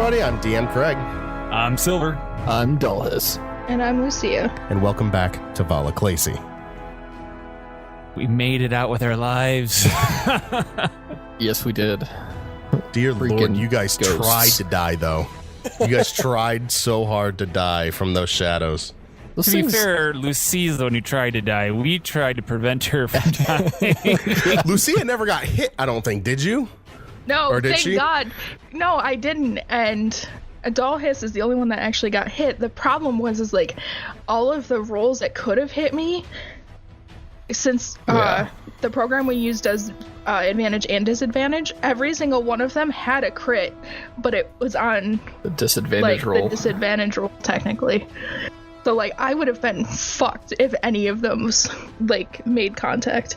everybody. I'm DM Craig. I'm Silver. I'm Dulhis. And I'm Lucia. And welcome back to Valaclaci. We made it out with our lives. Yes, we did. Dear Lord, you guys ghosts. tried to die, though. You guys tried so hard to die from those shadows. To be fair, Lucie's the one who tried to die. We tried to prevent her from dying. Lucia never got hit, I don't think. Did you? No, Or did thank she? God. No, I didn't. And Adolhis is the only one that actually got hit. The problem was like all of the rolls that could have hit me, since the program we used does advantage and disadvantage, every single one of them had a crit, but it was on the disadvantage roll. The disadvantage roll, technically. So like I would have been fucked if any of them was like made contact.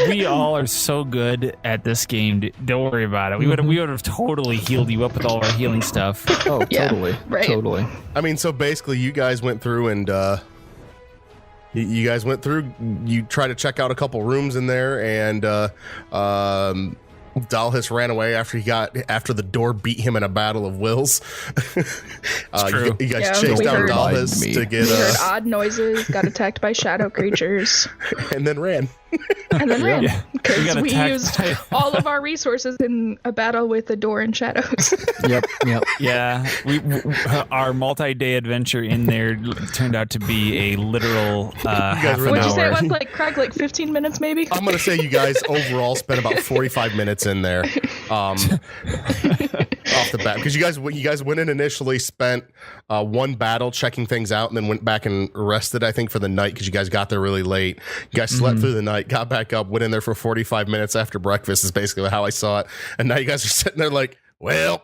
We all are so good at this game. Don't worry about it. We would have totally healed you up with all our healing stuff. Oh, Yeah, totally. right. Totally. I mean, so basically, you guys went through and you tried to check out a couple rooms in there, and Dalhis ran away after the door beat him in a battle of wills. True. You guys Yeah, chased we down heard- Dalhis to get We heard odd noises, got attacked by shadow creatures, and then ran. and then ran Yeah. We because got we attacked used by- all of our resources in a battle with the door and shadows. Yep. Yeah, our multi-day adventure in there turned out to be a literal half were an What'd you say it hour. was, like, Craig, like 15 minutes maybe? I'm gonna say you guys overall spent about 45 minutes in there, off the bat, because you guys went in initially, spent one battle checking things out, and then went back and rested, I think, for the night, because you guys got there really late. You guys slept through the night, got back up, went in there for 45 minutes after breakfast. Is basically how I saw it, and now you guys are sitting there like, well.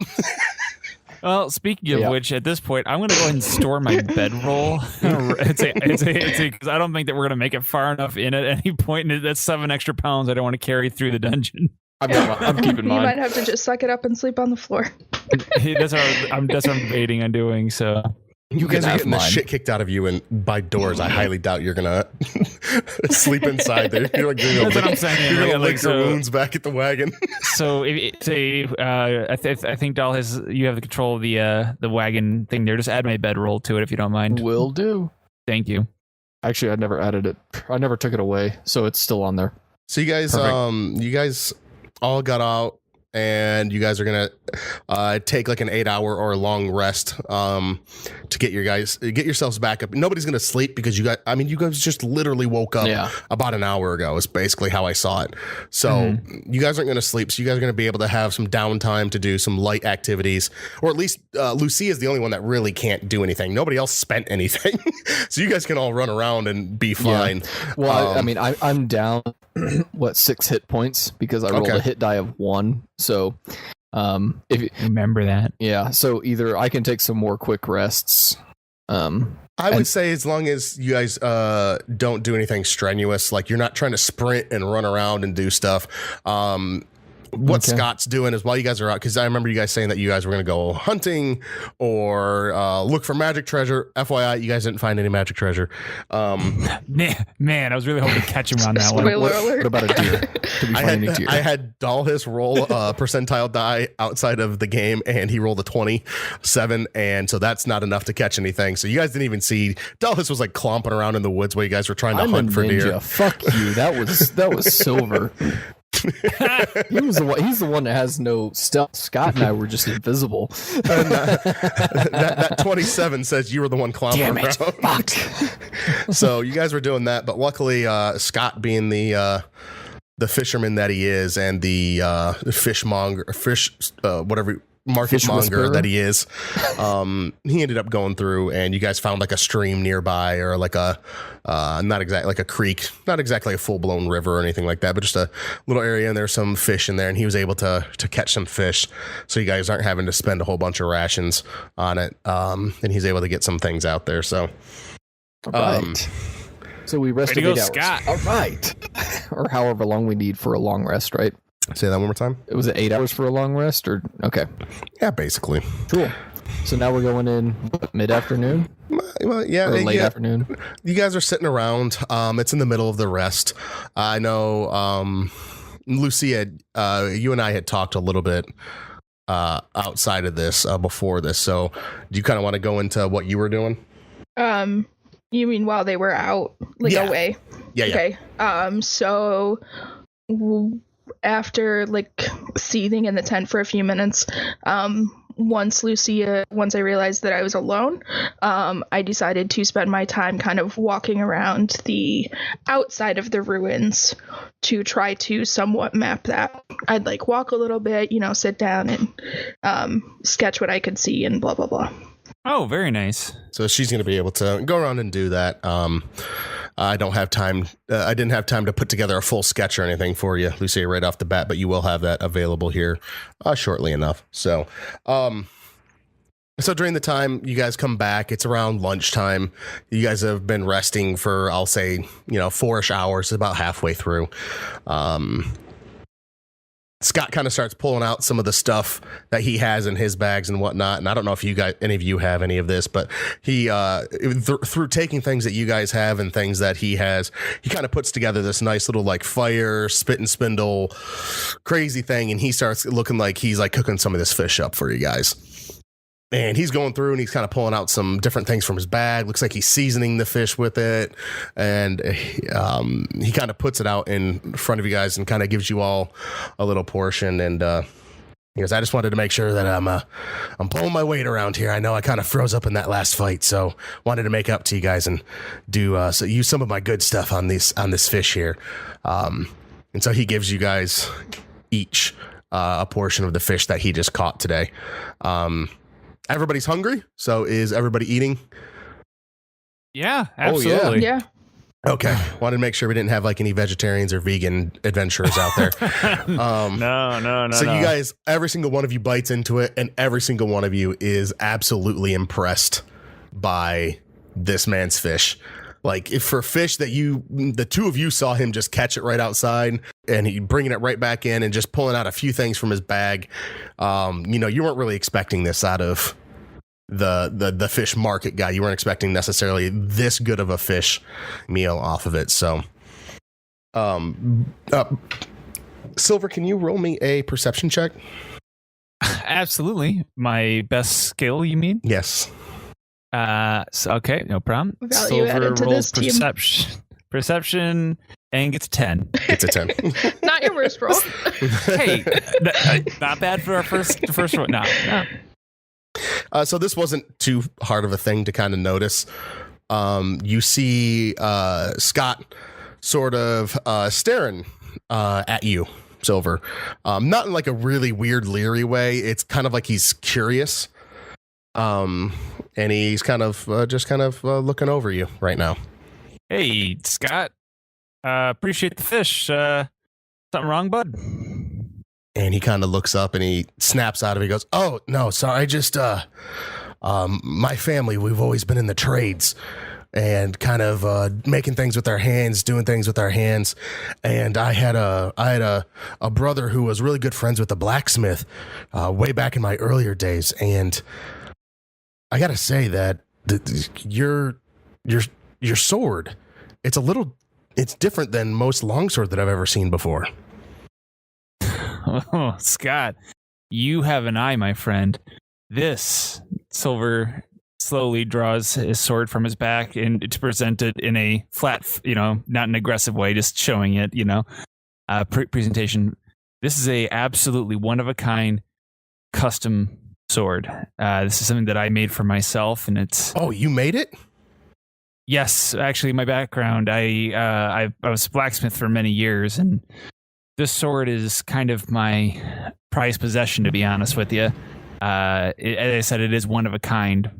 Well, speaking of Yeah. which, at this point, I'm going to go ahead and store my bedroll. Because I don't think that we're going to make it far enough in at any point. And that's 7 extra pounds I don't want to carry through the dungeon. I'm keeping You might mine. have to just suck it up and sleep on the floor. That's what I'm debating on doing. So You guys are have getting the mine. shit kicked out of you, and by doors, I highly doubt you're gonna sleep inside there. You're like, That's what I'm saying. You're gonna Like, lick your so- wounds back at the wagon. So I think Doll you have the control of the wagon thing there. Just add my bedroll to it if you don't mind. Will do. Thank you. Actually, I never added it. I never took it away, so it's still on there. So you guys, Perfect. you guys all got out, and you guys are gonna take like an 8-hour or long rest to get yourselves back up. Nobody's gonna sleep because you guys just literally woke up about an hour ago. Is basically how I saw it. So you guys aren't gonna sleep. So you guys are gonna be able to have some downtime to do some light activities, or at least Lucia is the only one that really can't do anything. Nobody else spent anything, so you guys can all run around and be fine. Well, I mean, I'm down 6 hit points because I rolled a hit die of 1. So, if you, Remember that. so either I can take some more quick rests. I would say as long as you guys don't do anything strenuous, like you're not trying to sprint and run around and do stuff. What Scott's doing is while you guys are out, because I remember you guys saying that you guys were going to go hunting or look for magic treasure. FYI, you guys didn't find any magic treasure. Man, I was really hoping to catch him on that one. Spoiler What alert. about a deer? Did we find any deer? I had Dalhis roll a percentile die outside of the game, and he rolled a 27, and so that's not enough to catch anything. So you guys didn't even see. Dalhis was like clomping around in the woods while you guys were trying to I'm hunt a for ninja. deer. Fuck you. That was Silver. He's the one that has no stealth. Scott and I were just invisible. that 27 says you were the one clomping around. Fuck. So you guys were doing that, but luckily Scott, being the fisherman that he is, and the market Fish monger whisperer. that he is, he ended up going through, and you guys found like a stream nearby, or like a not exactly like a creek, not exactly a full-blown river or anything like that, but just a little area, and there's some fish in there, and he was able to catch some fish, so you guys aren't having to spend a whole bunch of rations on it, and he's able to get some things out there. So Right. So we rested Way to 8 go, hours. Scott. All right. Or however long we need for a long rest, right? say that one more time. Was it 8 hours for a long rest, or okay? Yeah, basically. Cool. So now we're going in mid-afternoon Well, yeah, or late yeah. afternoon. You guys are sitting around. It's in the middle of the rest. I know, Lucia, you and I had talked a little bit outside of this before this. So do you kind of want to go into what you were doing? You mean while they were out, like away? Yeah. Okay. So after like seething in the tent for a few minutes, once I realized that I was alone, I decided to spend my time kind of walking around the outside of the ruins to try to somewhat map that. I'd like walk a little bit, sit down and sketch what I could see and blah, blah, blah. Oh, very nice. So she's going to be able to go around and do that. I don't have time. I didn't have time to put together a full sketch or anything for you, Lucia, right off the bat, but you will have that available here shortly enough. So during the time you guys come back, it's around lunchtime. You guys have been resting for, I'll say, 4-ish hours, about halfway through. Scott kind of starts pulling out some of the stuff that he has in his bags and whatnot. And I don't know if any of you have any of this, but he, through taking things that you guys have and things that he has, he kind of puts together this nice little like fire, spit and spindle, crazy thing. And he starts looking like he's like cooking some of this fish up for you guys. And he's going through and he's kind of pulling out some different things from his bag. Looks like he's seasoning the fish with it. And he kind of puts it out in front of you guys and kind of gives you all a little portion. And he goes, I just wanted to make sure that I'm pulling my weight around here. I know I kind of froze up in that last fight, so wanted to make up to you guys and so use some of my good stuff on this fish here. And so he gives you guys each a portion of the fish that he just caught today. Everybody's hungry, so is everybody eating? Yeah, absolutely. Yeah. Okay, wanted to make sure we didn't have like any vegetarians or vegan adventurers out there. No. So you guys, every single one of you bites into it, and every single one of you is absolutely impressed by this man's fish. Like, if for fish that the two of you saw him just catch it right outside and he bringing it right back in and just pulling out a few things from his bag, you weren't really expecting this out of the fish market guy. You weren't expecting necessarily this good of a fish meal off of it. So, Silver, can you roll me a perception check? Absolutely. My best skill, you mean? Yes. Okay, no problem. Value added to rolls this perception and gets 10. It's a 10. Not your worst roll. Hey, not bad for our first roll. No. So this wasn't too hard of a thing to kind of notice. You see Scott sort of staring at you, Silver. Not in like a really weird, leery way. It's kind of like he's curious. And he's kind of looking over you right now. Hey, Scott. Appreciate the fish. Something wrong, bud? And he kind of looks up and he snaps out of it. He goes, "Oh, no, sorry. I just, my family, we've always been in the trades and kind of making things with our hands, doing things with our hands. And I had a brother who was really good friends with a blacksmith way back in my earlier days. And I got to say that your sword, it's different than most longsword that I've ever seen before." Oh, Scott, you have an eye, my friend. This Silver slowly draws his sword from his back and to present it in a flat, not an aggressive way, just showing it, presentation. This is a absolutely one of a kind custom sword. This is something that I made for myself, and it's... Oh, you made it? Yes, actually, my background, I was a blacksmith for many years, and this sword is kind of my prized possession, to be honest with you. As I said, it is one of a kind.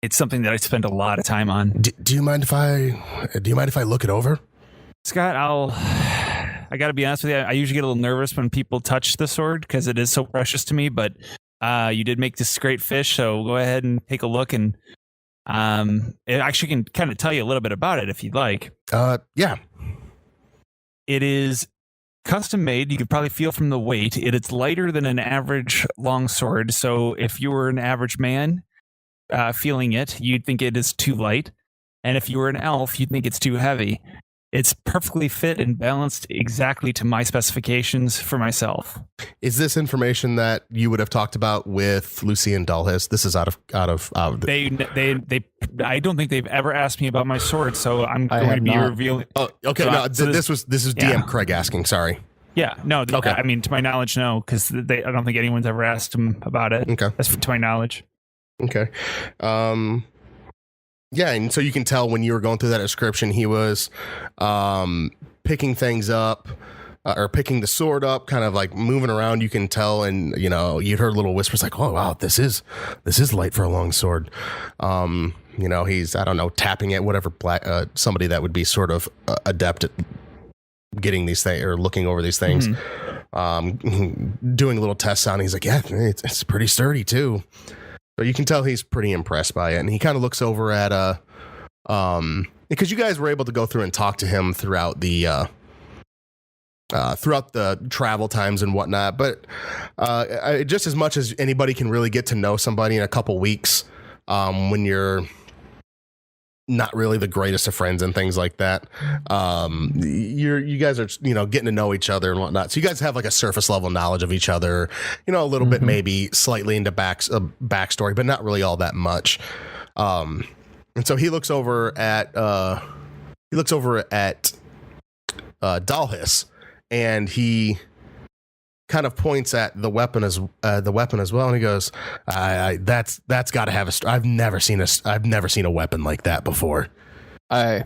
It's something that I spent a lot of time on. Do you mind if I look it over? Scott, I got to be honest with you. I usually get a little nervous when people touch the sword because it is so precious to me, but you did make this great fish, so go ahead and take a look, and it actually can kind of tell you a little bit about it if you'd like. Yeah. It is custom made. You could probably feel from the weight. It's lighter than an average longsword. So if you were an average man feeling it, you'd think it is too light. And if you were an elf, you'd think it's too heavy. it's perfectly fit and balanced exactly to my specifications for myself. Is this information that you would have talked about with Lucy and Dalhis? This is out of They I don't think they've ever asked me about my sword, so I'm going to be revealing. Oh, okay. So no, this is DM Craig asking. Sorry. Yeah, no. Okay. I mean, to my knowledge, no, because I don't think anyone's ever asked him about it. Okay. That's to my knowledge. Okay. Yeah, and so you can tell when you were going through that description, he was picking things up or picking the sword up, kind of like moving around. You can tell, and you know, you heard little whispers like, "Oh wow, this is light for a long sword." You know, he's, I don't know, tapping at whatever somebody that would be sort of adept at getting these things or looking over these things, doing a little tests on it. He's like, yeah, it's pretty sturdy too. So you can tell he's pretty impressed by it. And he kind of looks over at, because you guys were able to go through and talk to him throughout the travel times and whatnot. But just as much as anybody can really get to know somebody in a couple weeks, when you're not really the greatest of friends and things like that, you guys are, you know, getting to know each other and whatnot. So you guys have like a surface level knowledge of each other, you know, a little bit, maybe slightly into backstory, but not really all that much. And so he looks over at Dalhis, and he kind of points at the weapon as well, and he goes, "That's got to have a. I've never seen a weapon like that before." I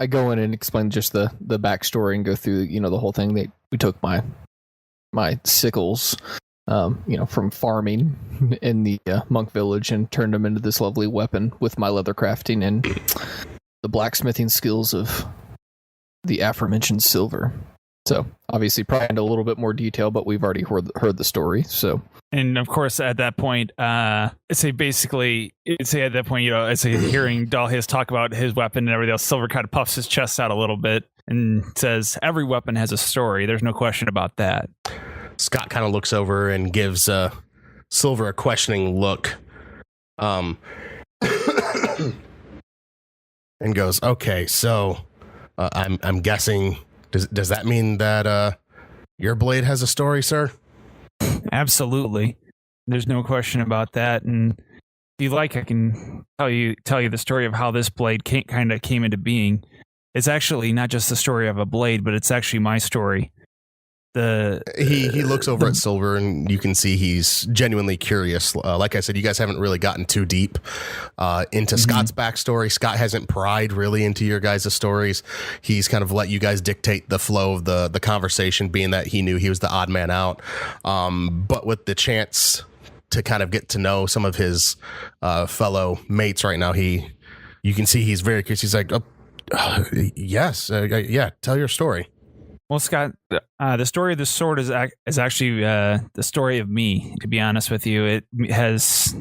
go in and explain just the backstory and go through, you know, the whole thing. We took my sickles, from farming in the monk village and turned them into this lovely weapon with my leather crafting and the blacksmithing skills of the aforementioned Silver. So obviously probably into a little bit more detail, but we've already heard the story. So, and of course at that point, hearing Dalhis talk about his weapon and everything else, Silver kind of puffs his chest out a little bit and says, "Every weapon has a story. There's no question about that." Scott kind of looks over and gives Silver a questioning look, and goes, "Okay, so I'm guessing." Does that mean that your blade has a story, sir? Absolutely. There's no question about that. And if you like, I can tell you the story of how this blade kind of came into being. It's actually not just the story of a blade, but it's actually my story. He looks over at Silver, and you can see he's genuinely curious. Like I said, you guys haven't really gotten too deep into Scott's backstory. Scott hasn't pried really into your guys' stories. He's kind of let you guys dictate the flow of the conversation, being that he knew he was the odd man out. But with the chance to kind of get to know some of his fellow mates right now, you can see he's very curious. He's like, yes, yeah, tell your story. Well, Scott, the story of the sword is actually the story of me, to be honest with you. It has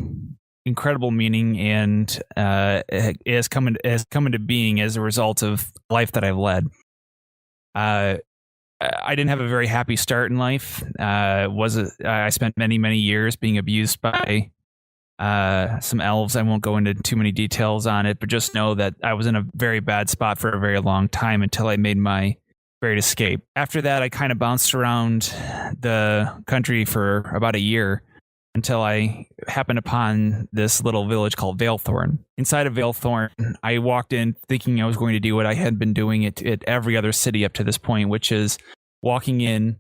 incredible meaning, and it has come into being as a result of life that I've led. I didn't have a very happy start in life. I spent many, many years being abused by some elves. I won't go into too many details on it, but just know that I was in a very bad spot for a very long time until I made my great escape. After that, I kind of bounced around the country for about a year until I happened upon this little village called Valethorn. Inside of Valethorn, I walked in thinking I was going to do what I had been doing at every other city up to this point, which is walking in,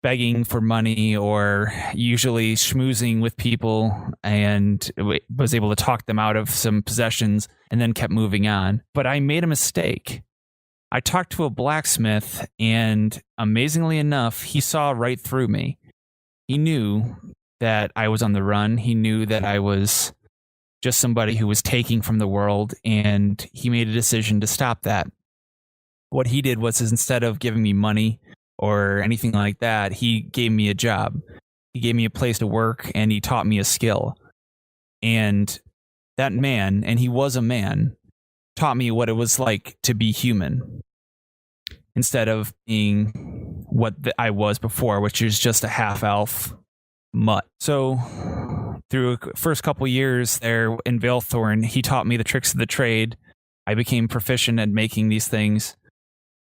begging for money, or usually schmoozing with people, and was able to talk them out of some possessions and then kept moving on. But I made a mistake. I talked to a blacksmith, and amazingly enough, he saw right through me. He knew that I was on the run. He knew that I was just somebody who was taking from the world, and he made a decision to stop that. What he did was, instead of giving me money or anything like that, he gave me a job. He gave me a place to work, and he taught me a skill. And that man, and he was a man, taught me what it was like to be human instead of being what I was before, which is just a half-elf mutt. So through the first couple years there in Valethorn, he taught me the tricks of the trade, I became proficient at making these things.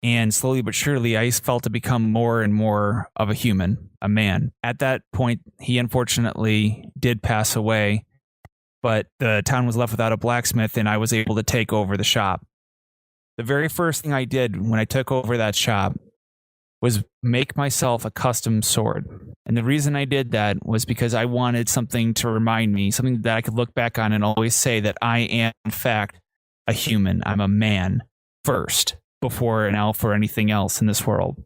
And slowly but surely, I felt to become more and more of a human, a man. At that point, he unfortunately did pass away, but the town was left without a blacksmith, and I was able to take over the shop. The very first thing I did when I took over that shop was make myself a custom sword. And the reason I did that was because I wanted something to remind me, something that I could look back on and always say that I am, in fact, a human. I'm a man first, before an elf or anything else in this world.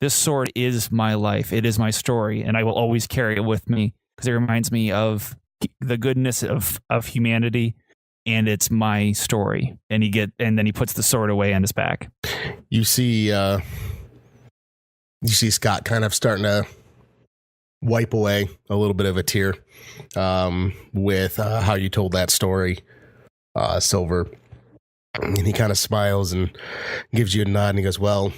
This sword is my life. It is my story, and I will always carry it with me because it reminds me of the goodness of humanity, and it's my story. And then he puts the sword away on his back. You see Scott kind of starting to wipe away a little bit of a tear with how you told that story, Silver. And he kind of smiles and gives you a nod, and he goes, "Well,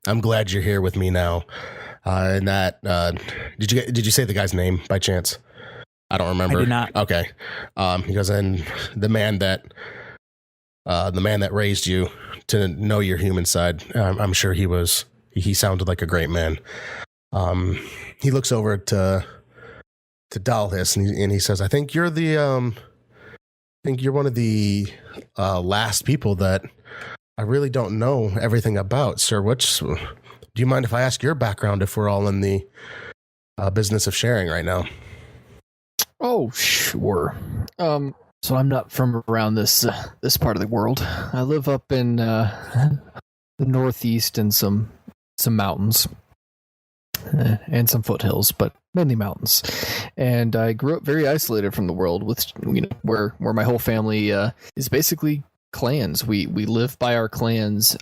I'm glad you're here with me now." And that did you say the guy's name by chance? I don't remember. I did not. Okay. He goes, and the man that raised you to know your human side. I'm sure he sounded like a great man. He looks over to Dalhis and he says, "I think you're one of the last people that I really don't know everything about, sir. Do you mind if I ask your background if we're all in the business of sharing right now?" Oh, sure. So I'm not from around this part of the world. I live up in the northeast in some mountains and some foothills, but mainly mountains. And I grew up very isolated from the world, with where my whole family is basically clans. We live by our clans,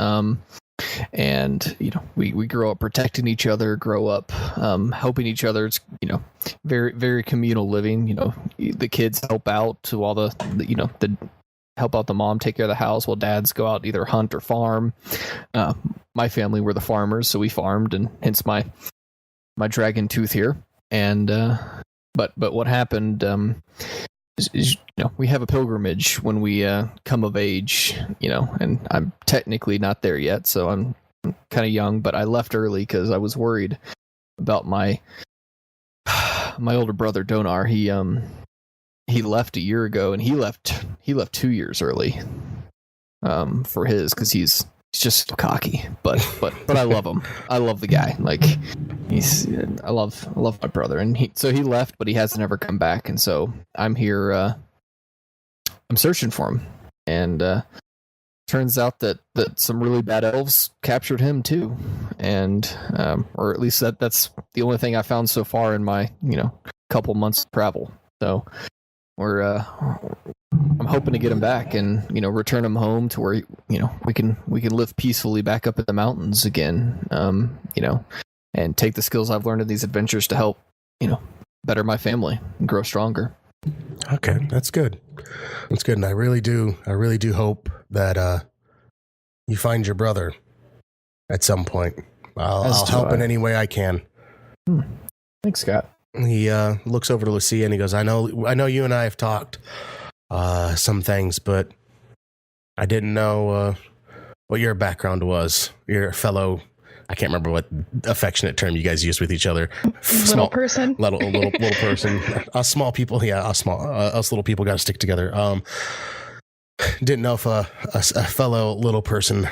and we grow up protecting each other, grow up helping each other. It's very very communal living. The kids help out to all the help out the mom, take care of the house, while dads go out either hunt or farm. My family were the farmers, so we farmed, and hence my dragon tooth here. And but what happened is we have a pilgrimage when we come of age, and I'm technically not there yet, so I'm kind of young, but I left early because I was worried about my older brother Donar. He left a year ago, and he left 2 years early for his, because he's just so cocky, but I love him. I love the guy. Like, I love my brother, and he left, but he hasn't ever come back, and so I'm here. I'm searching for him, and turns out that some really bad elves captured him too, and or at least that's the only thing I found so far in my couple months of travel. So I'm hoping to get him back and return him home to where we can live peacefully back up in the mountains again, and take the skills I've learned in these adventures to help better my family and grow stronger. Okay, that's good. That's good, and I really do hope that you find your brother at some point. I'll help in any way I can. Thanks, Scott. He looks over to Lucia and he goes, I know you and I have talked some things, but I didn't know what your background was. You're a fellow, I can't remember what affectionate term you guys use with each other. Little person. Little person. Us small people, us little people got to stick together. Didn't know if a fellow little person,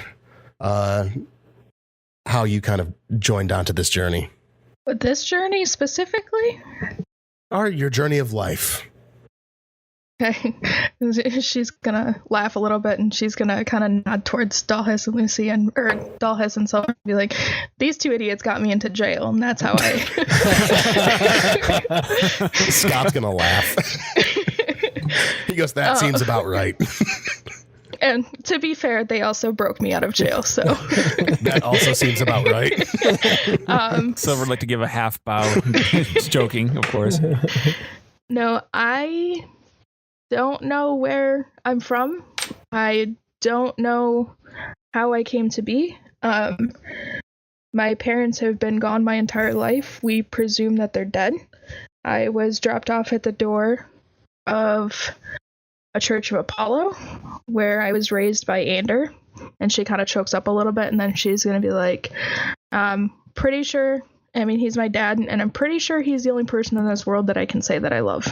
how you kind of joined onto this journey. With this journey specifically? Or your journey of life. Okay. She's gonna laugh a little bit, and she's gonna kind of nod towards Dalhis and Lucy, or Dalhis and Silver, and be like, "These two idiots got me into jail, and that's how I." Scott's gonna laugh. He goes, "That seems about right." And to be fair, they also broke me out of jail, so that also seems about right. Silver would like to give a half bow. Just joking, of course. No, I don't know where I'm from. I don't know how I came to be. My parents have been gone my entire life. We presume that they're dead. I was dropped off at the door of a Church of Apollo, where I was raised by Ander. And she kind of chokes up a little bit, and then she's going to be like, pretty sure, I mean, he's my dad, and I'm pretty sure he's the only person in this world that I can say that I love.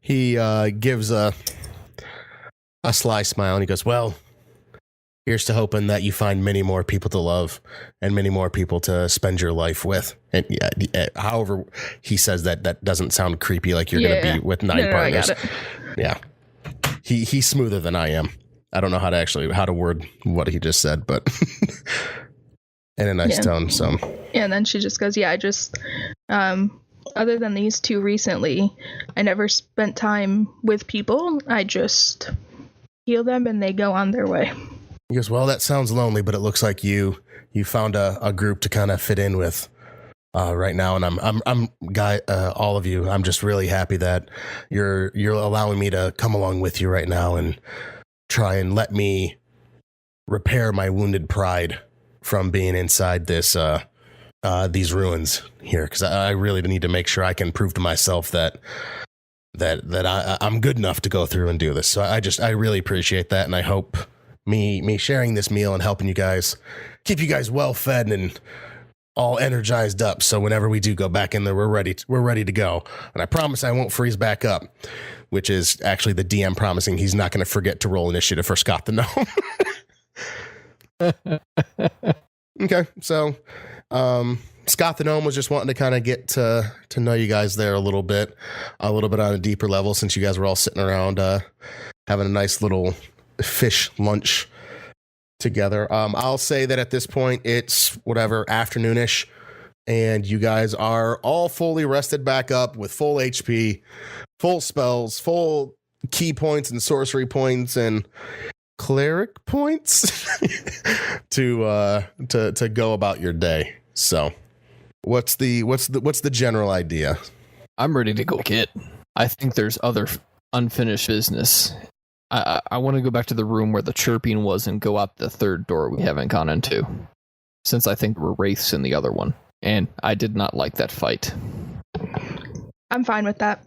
He gives a sly smile, and he goes, well, here's to hoping that you find many more people to love and many more people to spend your life with. And however he says that doesn't sound creepy like you're going to be with 9 partners. I got it. Yeah. He's smoother than I am. I don't know how to word what he just said, but in a nice tone. So yeah, and then she just goes, I just other than these two recently, I never spent time with people. I just heal them and they go on their way. He goes, well, that sounds lonely, but it looks like you found a group to kind of fit in with right now. And I'm all of you, I'm just really happy that you're allowing me to come along with you right now and try and let me repair my wounded pride from being inside this these ruins here, because I really need to make sure I can prove to myself that I'm good enough to go through and do this. So I really appreciate that, and I hope me sharing this meal and helping you guys keep you guys well fed and all energized up, so whenever we do go back in there, we're ready to go. And I promise I won't freeze back up, which is actually the DM promising he's not going to forget to roll initiative for Scott the Gnome. Okay, so Scott the Gnome was just wanting to kind of get to know you guys there a little bit on a deeper level, since you guys were all sitting around having a nice little fish lunch together. I'll say that at this point it's afternoonish, and you guys are all fully rested back up with full HP, full spells, full key points and sorcery points and cleric points to go about your day. So what's the general idea? I'm ready to go get. I think there's other unfinished business. I want to go back to the room where the chirping was and go out the third door we haven't gone into, since I think we're wraiths in the other one, and I did not like that fight. I'm fine with that.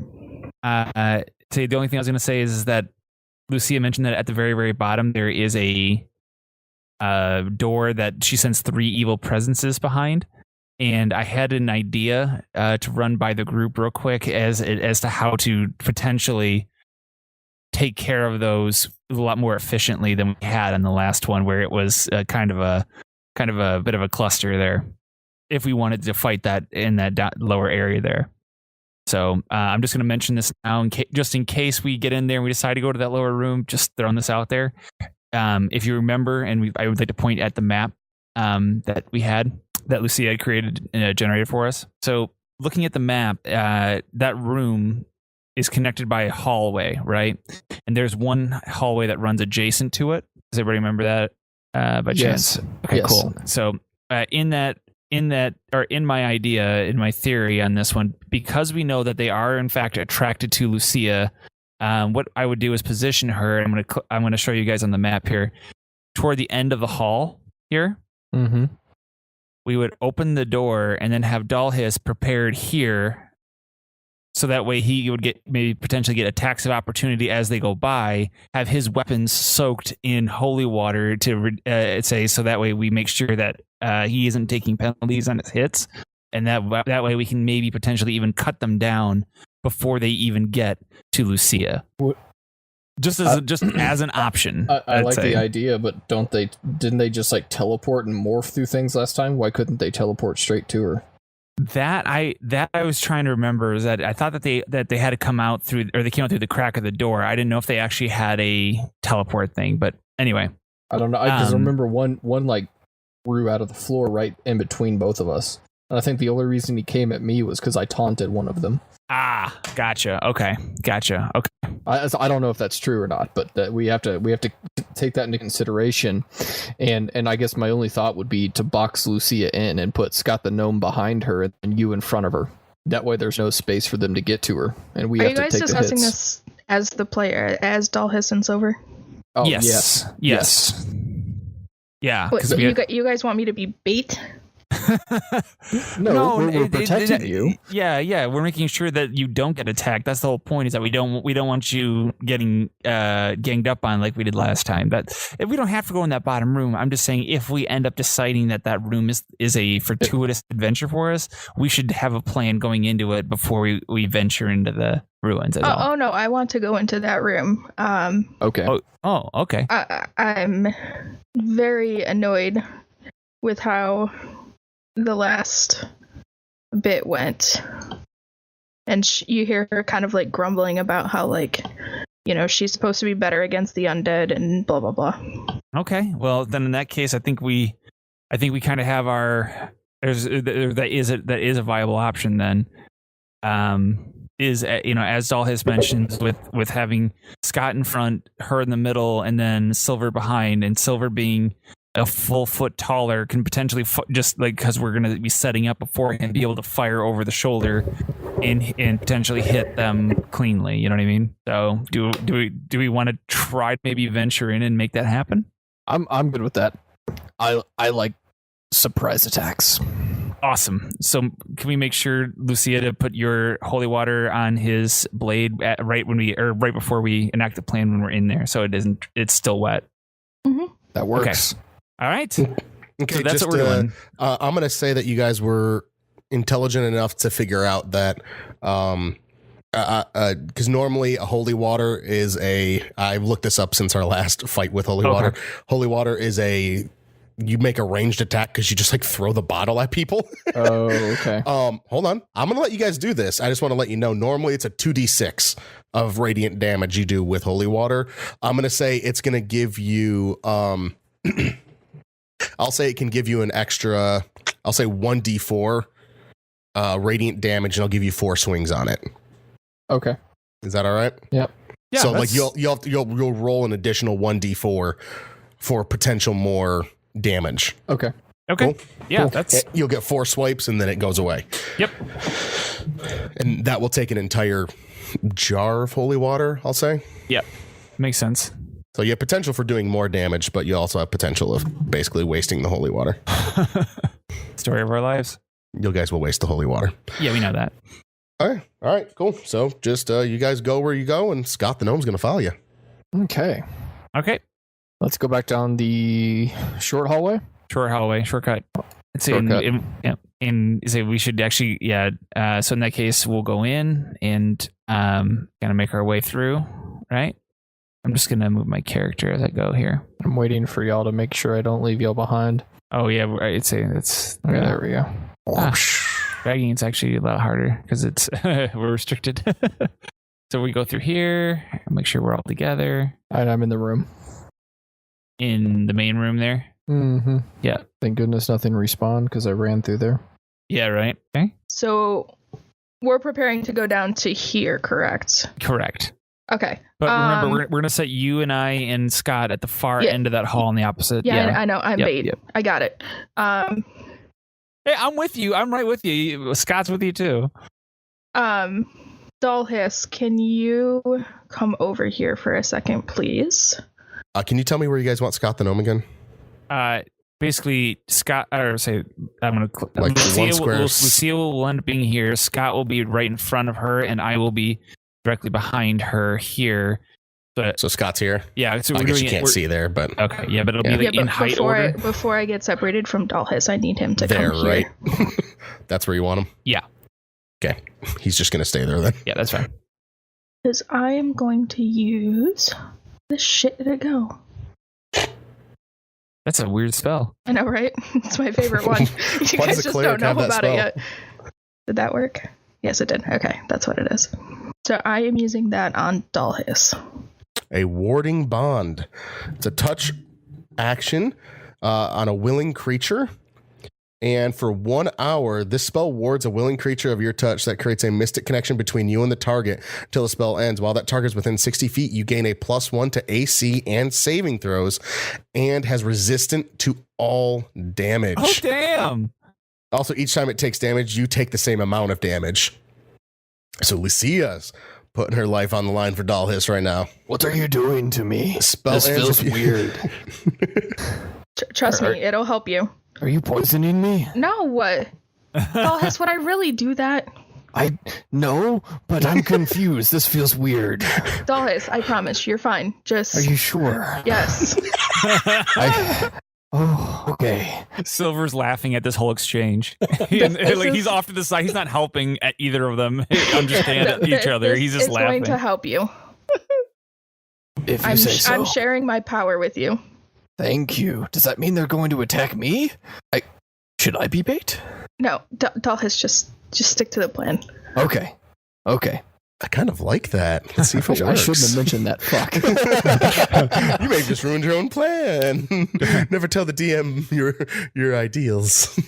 The only thing I was going to say is that Lucia mentioned that at the very, very bottom there is a door that she sends 3 evil presences behind, and I had an idea to run by the group real quick as to how to potentially take care of those a lot more efficiently than we had on the last one, where it was kind of a bit of a cluster there, if we wanted to fight that in that lower area there. So I'm just going to mention this now, just in case we get in there and we decide to go to that lower room. Just throwing this out there. If you remember, and I would like to point at the map that we had, that Lucia had created and generated for us. So looking at the map, that room is connected by a hallway, right? And there's one hallway that runs adjacent to it. Does everybody remember that by chance? Okay, yes. Cool. So in my idea, in my theory on this one, because we know that they are in fact attracted to Lucia, what I would do is position her. And I'm going to show you guys on the map here, toward the end of the hall here. Mm-hmm. We would open the door and then have Dalhis prepared here, so that way he would potentially get attacks of opportunity as they go by, have his weapons soaked in holy water so that way we make sure that he isn't taking penalties on his hits, and that way we can maybe potentially even cut them down before they even get to Lucia. Just as an option. I like the idea, but didn't they just like teleport and morph through things last time? Why couldn't they teleport straight to her? That I was trying to remember is that I thought that they had to come out through, or they came out through the crack of the door. I didn't know if they actually had a teleport thing, but anyway. I don't know. Because I remember one like grew out of the floor right in between both of us. And I think the only reason he came at me was because I taunted one of them. Ah, gotcha. Okay. I don't know if that's true or not, but we have to take that into consideration. And I guess my only thought would be to box Lucia in and put Scott the Gnome behind her and you in front of her. That way there's no space for them to get to her. And we have to take the hits. Are you guys discussing this as the player, as Dalhis and Silver? Oh, yes. Yeah. What, so you guys want me to be bait? No, we're protecting you. Yeah, we're making sure that you don't get attacked. That's the whole point. Is that we don't want you getting ganged up on like we did last time. That if we don't have to go in that bottom room. I'm just saying if we end up deciding that room is a fortuitous adventure for us, we should have a plan going into it before we venture into the ruins. Oh no, I want to go into that room. Okay. Oh, okay. I'm very annoyed with how the last bit went, and you hear her kind of like grumbling about how like, you know, she's supposed to be better against the undead and blah blah blah. Okay, well then in that case, I think we kind of have that is a viable option then. Is as Dahl has mentioned with having Scott in front, her in the middle, and then Silver behind, and Silver being a full foot taller can potentially just like because we're going to be setting up beforehand, be able to fire over the shoulder and potentially hit them cleanly. You know what I mean? So do we want to try to maybe venture in and make that happen? I'm good with that. I like surprise attacks. Awesome. So can we make sure, Lucia, to put your holy water on his blade right before we enact the plan when we're in there, so it's still wet. Mm-hmm. That works. Okay. All right. Okay, so that's what we're doing. I'm going to say that you guys were intelligent enough to figure out that, because normally a holy water is I've looked this up since our last fight with holy water. Holy water is you make a ranged attack because you just like throw the bottle at people. Oh, okay. Hold on. I'm going to let you guys do this. I just want to let you know, normally it's a 2d6 of radiant damage you do with holy water. I'm going to say it's going to give you, I'll say it can give you an extra, I'll say 1d4 radiant damage, and I'll give you 4 swings on it. Okay. Is that all right? Yep. Yeah, so like you'll roll an additional 1d4 for potential more damage. Okay. Okay. Cool. Yeah, Cool. that's You'll get 4 swipes and then it goes away. Yep. And that will take an entire jar of holy water, I'll say. Yep. Makes sense. So you have potential for doing more damage, but you also have potential of basically wasting the holy water. Story of our lives. You guys will waste the holy water. Yeah, we know that. All right, cool. So just you guys go where you go, and Scott the gnome's going to follow you. Okay. Okay. Let's go back down the short hallway. Shortcut. Let's see. And say we should actually, so in that case, we'll go in and kind of make our way through, right? I'm just gonna move my character as I go here. I'm waiting for y'all to make sure I don't leave y'all behind. Oh yeah, I'd say that's okay. There we go. Dragging it's actually a lot harder because it's we're restricted. So we go through here, make sure we're all together. And I'm in the room. In the main room there. Mm-hmm. Yeah. Thank goodness nothing respawned because I ran through there. Yeah, right. Okay. So we're preparing to go down to here, correct? Correct. Okay. But remember, we're going to set you and I and Scott at the far end of that hall on the opposite. Yeah. I know. I'm bait. Yep. I got it. Hey, I'm with you. I'm right with you. Scott's with you too. Dalhis, can you come over here for a second, please? Can you tell me where you guys want Scott the gnome again? Basically, Scott, or say, I'm going to like Lucia will end up being here. Scott will be right in front of her, and I will be directly behind her here. But so Scott's here. Yeah, so I guess you can't see there, but okay, yeah, but it'll be like in height order. Before I get separated from Dalhis, I need him to there, come right? here. That's where you want him. Yeah. Okay, he's just gonna stay there then. Yeah, that's fine. Because I am going to use this shit to go. That's a weird spell. I know, right? It's my favorite one. You guys just don't know about it yet. Did that work? Yes, it did. Okay, that's what it is. So I am using that on Dalhis. A warding bond. It's a touch action on a willing creature. And for 1 hour, this spell wards a willing creature of your touch that creates a mystic connection between you and the target until the spell ends. While that target is within 60 feet, you gain a +1 to AC and saving throws and has resistant to all damage. Oh, damn. Also, each time it takes damage, you take the same amount of damage. So Lucia's putting her life on the line for Dalhis right now. What are you doing to me? Spell this feels weird. Trust me, it'll help you. Are you poisoning me? No, what? Dalhis, would I really do that? No, but I'm confused. This feels weird. Dalhis, I promise, you're fine. Just. Are you sure? Yes. Okay. Silver's laughing at this whole exchange. He's off to the side. He's not helping at either of them understand each other. He's just laughing. It's going to help you. If you say so. I'm sharing my power with you. Thank you. Does that mean they're going to attack me? Should I be bait? No, Dalhis, just stick to the plan. Okay. I kind of like that. Let's see if it I works. shouldn't have mentioned that. Fuck. You may have just ruined your own plan. Never tell the DM your ideals.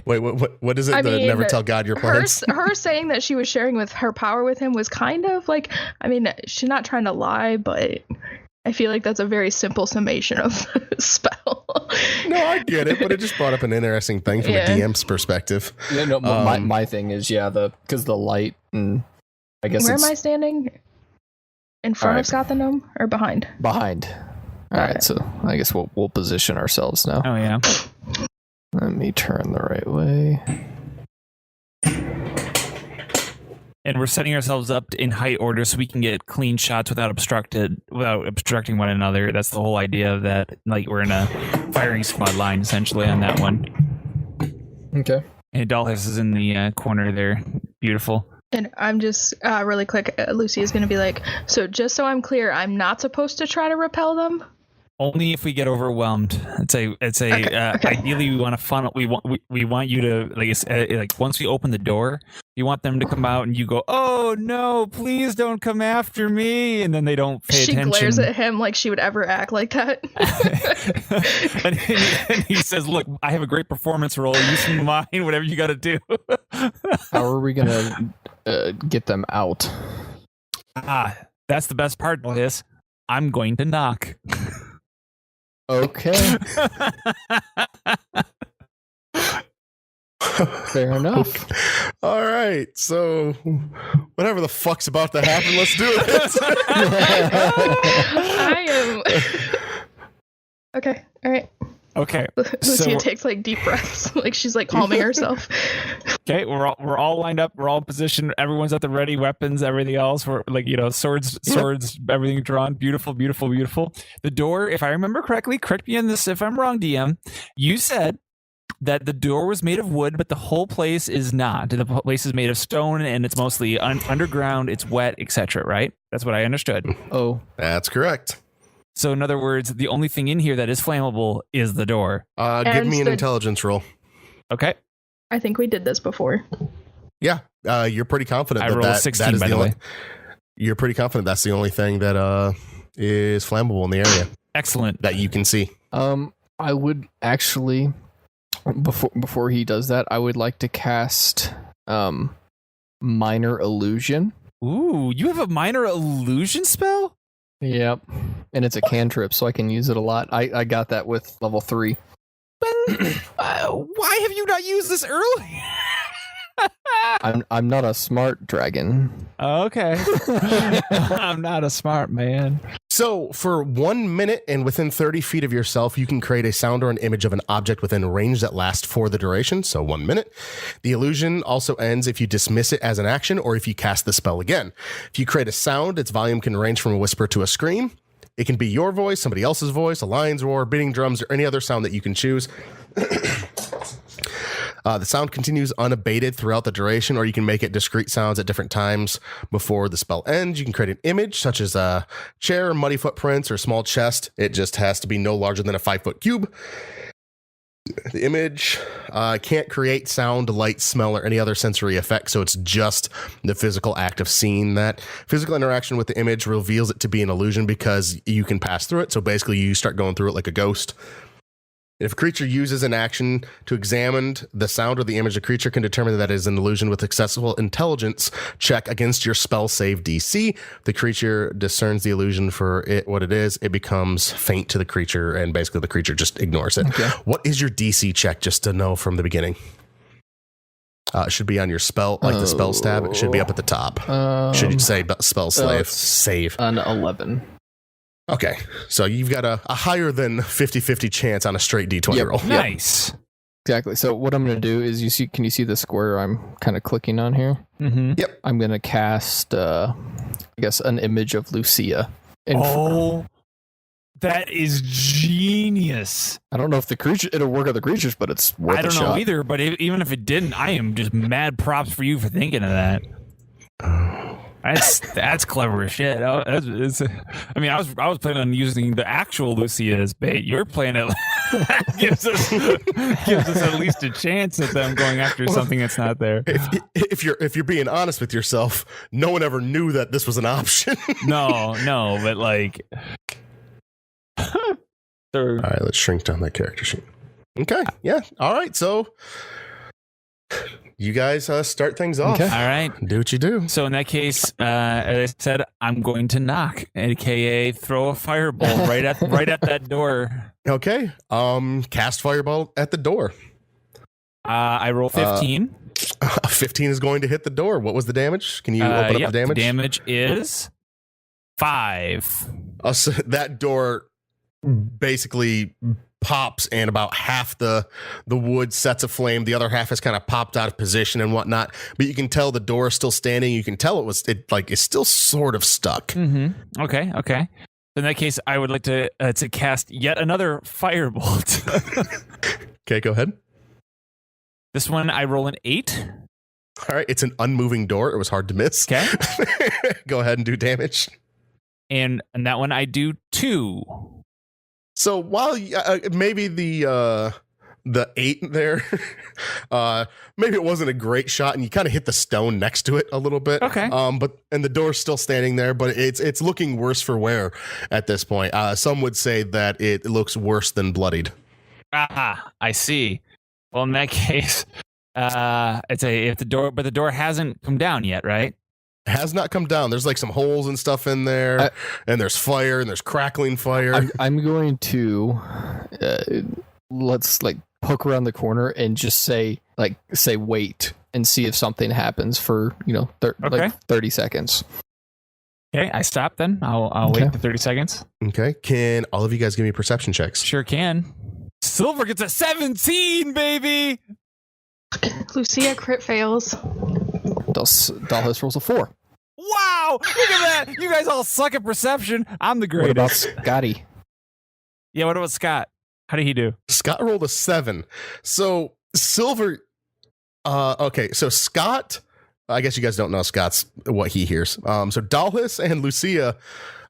Wait, what is it? Never tell God your plans? Her saying that she was sharing with her power with him was kind of like, I mean, she's not trying to lie, but I feel like that's a very simple summation of the spell. No, I get it, but it just brought up an interesting thing from a DM's perspective. Yeah, no, my thing is, because the light, and I guess where am I standing? In front of Scott the Gnome or behind? Behind. All right, so I guess we'll position ourselves now. Oh, yeah. Let me turn the right way. And we're setting ourselves up in height order so we can get clean shots without obstructing one another. That's the whole idea of that. Like, we're in a firing squad line, essentially, on that one. Okay. And Dalhis is in the corner there. Beautiful. And I'm just really quick. Lucy is going to be like, so just so I'm clear, I'm not supposed to try to repel them? Only if we get overwhelmed. Okay. Ideally we want to funnel. We want you to like once we open the door, you want them to come out and you go, oh no, please don't come after me, and then they don't pay attention. She glares at him like she would ever act like that. and he says, look, I have a great performance role. Use some of mine, whatever you got to do. How are we gonna get them out? That's the best part of this. I'm going to knock. Okay. Fair enough. All right, so whatever the fuck's about to happen, let's do it. I am. Okay. All right. Okay. Lucia takes like deep breaths, like she's like calming herself. Okay, we're all lined up. We're all positioned. Everyone's at the ready, weapons, everything else. We're swords, everything drawn. Beautiful. The door, if I remember correctly, correct me on this if I'm wrong, DM. You said that the door was made of wood, but the whole place is not. The place is made of stone, and it's mostly underground. It's wet, etc. Right? That's what I understood. Oh, that's correct. So in other words, the only thing in here that is flammable is the door. Give me an intelligence roll. Okay. I think we did this before. Yeah, you're pretty confident. I rolled a 16, by the way. You're pretty confident that's the only thing that is flammable in the area. Excellent. That you can see. I would actually, before he does that, I would like to cast Minor Illusion. Ooh, you have a Minor Illusion spell? Yep. And it's a cantrip, so I can use it a lot. I got that with level 3. Why have you not used this earlier? I'm not a smart dragon. Okay. I'm not a smart man. So for 1 minute and within 30 feet of yourself, you can create a sound or an image of an object within range that lasts for the duration. So 1 minute. The illusion also ends if you dismiss it as an action or if you cast the spell again. If you create a sound, its volume can range from a whisper to a scream. It can be your voice, somebody else's voice, a lion's roar, beating drums, or any other sound that you can choose. The sound continues unabated throughout the duration, or you can make it discrete sounds at different times before the spell ends. You can create an image such as a chair, muddy footprints, or a small chest. It just has to be no larger than a 5-foot cube. The image can't create sound, light, smell, or any other sensory effect, so it's just the physical act of seeing that. Physical interaction with the image reveals it to be an illusion because you can pass through it, so basically you start going through it like a ghost. If a creature uses an action to examine the sound or the image, the creature can determine that it is an illusion with accessible intelligence check against your spell save DC. The creature discerns the illusion for what it is. It becomes faint to the creature, and basically the creature just ignores it. Okay. What is your DC check, just to know from the beginning? It should be on your spell, like the spell tab. It should be up at the top. Should you say spell slave? Save. An 11. Okay, so you've got a higher than 50-50 chance on a straight D20 Yep. roll. Nice. Exactly. So what I'm going to do is can you see the square I'm kind of clicking on here? Mm-hmm. I'm going to cast, I guess, an image of Lucia. Oh, that is genius. I don't know if the creature it'll work on the creatures, but it's worth I don't a know shot. either, but even if it didn't, I am just mad props for you for thinking of that. That's clever as shit. I was planning on using the actual Lucia as bait. You're playing it. gives us at least a chance at them going after something that's not there. If you're being honest with yourself, no one ever knew that this was an option. No, but like. All right, let's shrink down that character sheet. Okay, yeah. All right, so you guys start things off. Okay. All right. Do what you do. So in that case, as I said, I'm going to knock, aka throw a fireball right at that door. Okay. Cast fireball at the door. I roll 15. 15 is going to hit the door. What was the damage? Can you open up Yep, the damage? The damage is 5. So that door basically pops and about half the wood sets aflame. The other half has kind of popped out of position and whatnot, but you can tell the door is still standing. You can tell it's still sort of stuck. Mm-hmm. Okay. In that case, I would like to cast yet another firebolt. Okay, go ahead. This one I roll an 8. All right, it's an unmoving door. It was hard to miss. Okay. Go ahead and do damage. And that one I do 2. So while maybe the 8 there, maybe it wasn't a great shot, and you kind of hit the stone next to it a little bit. Okay. And the door's still standing there, but it's looking worse for wear at this point. Some would say that it looks worse than bloodied. Ah, I see. Well, in that case, the door hasn't come down yet, right? Has not come down. There's like some holes and stuff in there, and there's fire, and there's crackling fire. I'm going to let's like poke around the corner and just say wait and see if something happens for like 30 seconds. Okay, I stop then. I'll wait the 30 seconds. Okay. Can all of you guys give me perception checks? Sure can. Silver gets a 17, baby. Lucia crit fails. Dallas rolls a 4. Wow, look at that. You guys all suck at perception. I'm the What about greatest. Scotty? Yeah, what about Scott? How did he do? Scott rolled a 7. So Silver. Okay. So Scott. I guess you guys don't know Scott's what he hears. So Dallas and Lucia.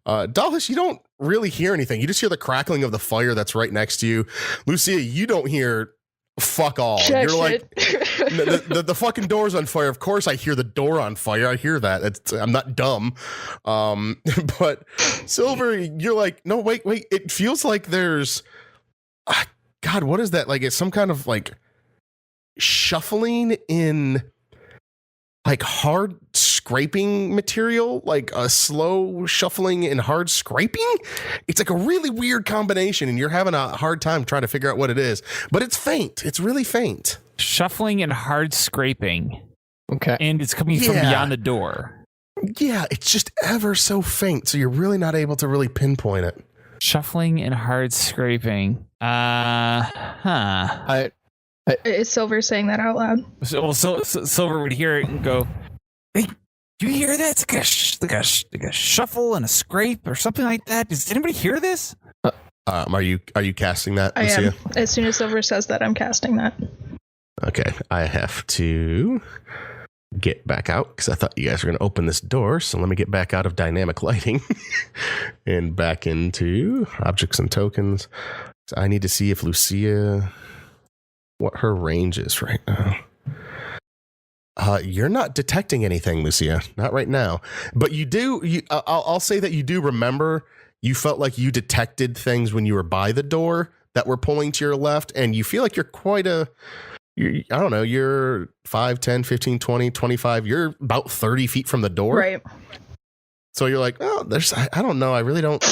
Dallas, you don't really hear anything. You just hear the crackling of the fire that's right next to you. Lucia, you don't hear fuck all. Check You're like, shit. the fucking door's on fire. Of course I hear the door on fire. I hear that. I'm not dumb. But Silver, you're like, no, wait. It feels like there's, God, what is that? Like it's some kind of like shuffling in like hard scraping material, like a slow shuffling and hard scraping. It's like a really weird combination, and you're having a hard time trying to figure out what it is. But it's faint. It's really faint. Shuffling and hard scraping. Okay. And it's coming from beyond the door. Yeah, it's just ever so faint, so you're really not able to really pinpoint it. Shuffling and hard scraping. Is Silver saying that out loud? So Silver would hear it and go, "Hey, you hear that? It's like a shuffle and a scrape or something like that. Does anybody hear this?" Are you casting that, I Lucia? am. As soon as Silver says that, I'm casting that. Okay, I have to get back out because I thought you guys were going to open this door. So let me get back out of dynamic lighting and back into objects and tokens. So I need to see if Lucia, what her range is right now. You're not detecting anything, Lucia. Not right now. But you do. I'll say that you do remember. You felt like you detected things when you were by the door that were pulling to your left, and you feel like you're quite a. I don't know, you're 5, 10, 15, 20, 25. You're about 30 feet from the door. Right. So you're like, oh, I don't know. I really don't.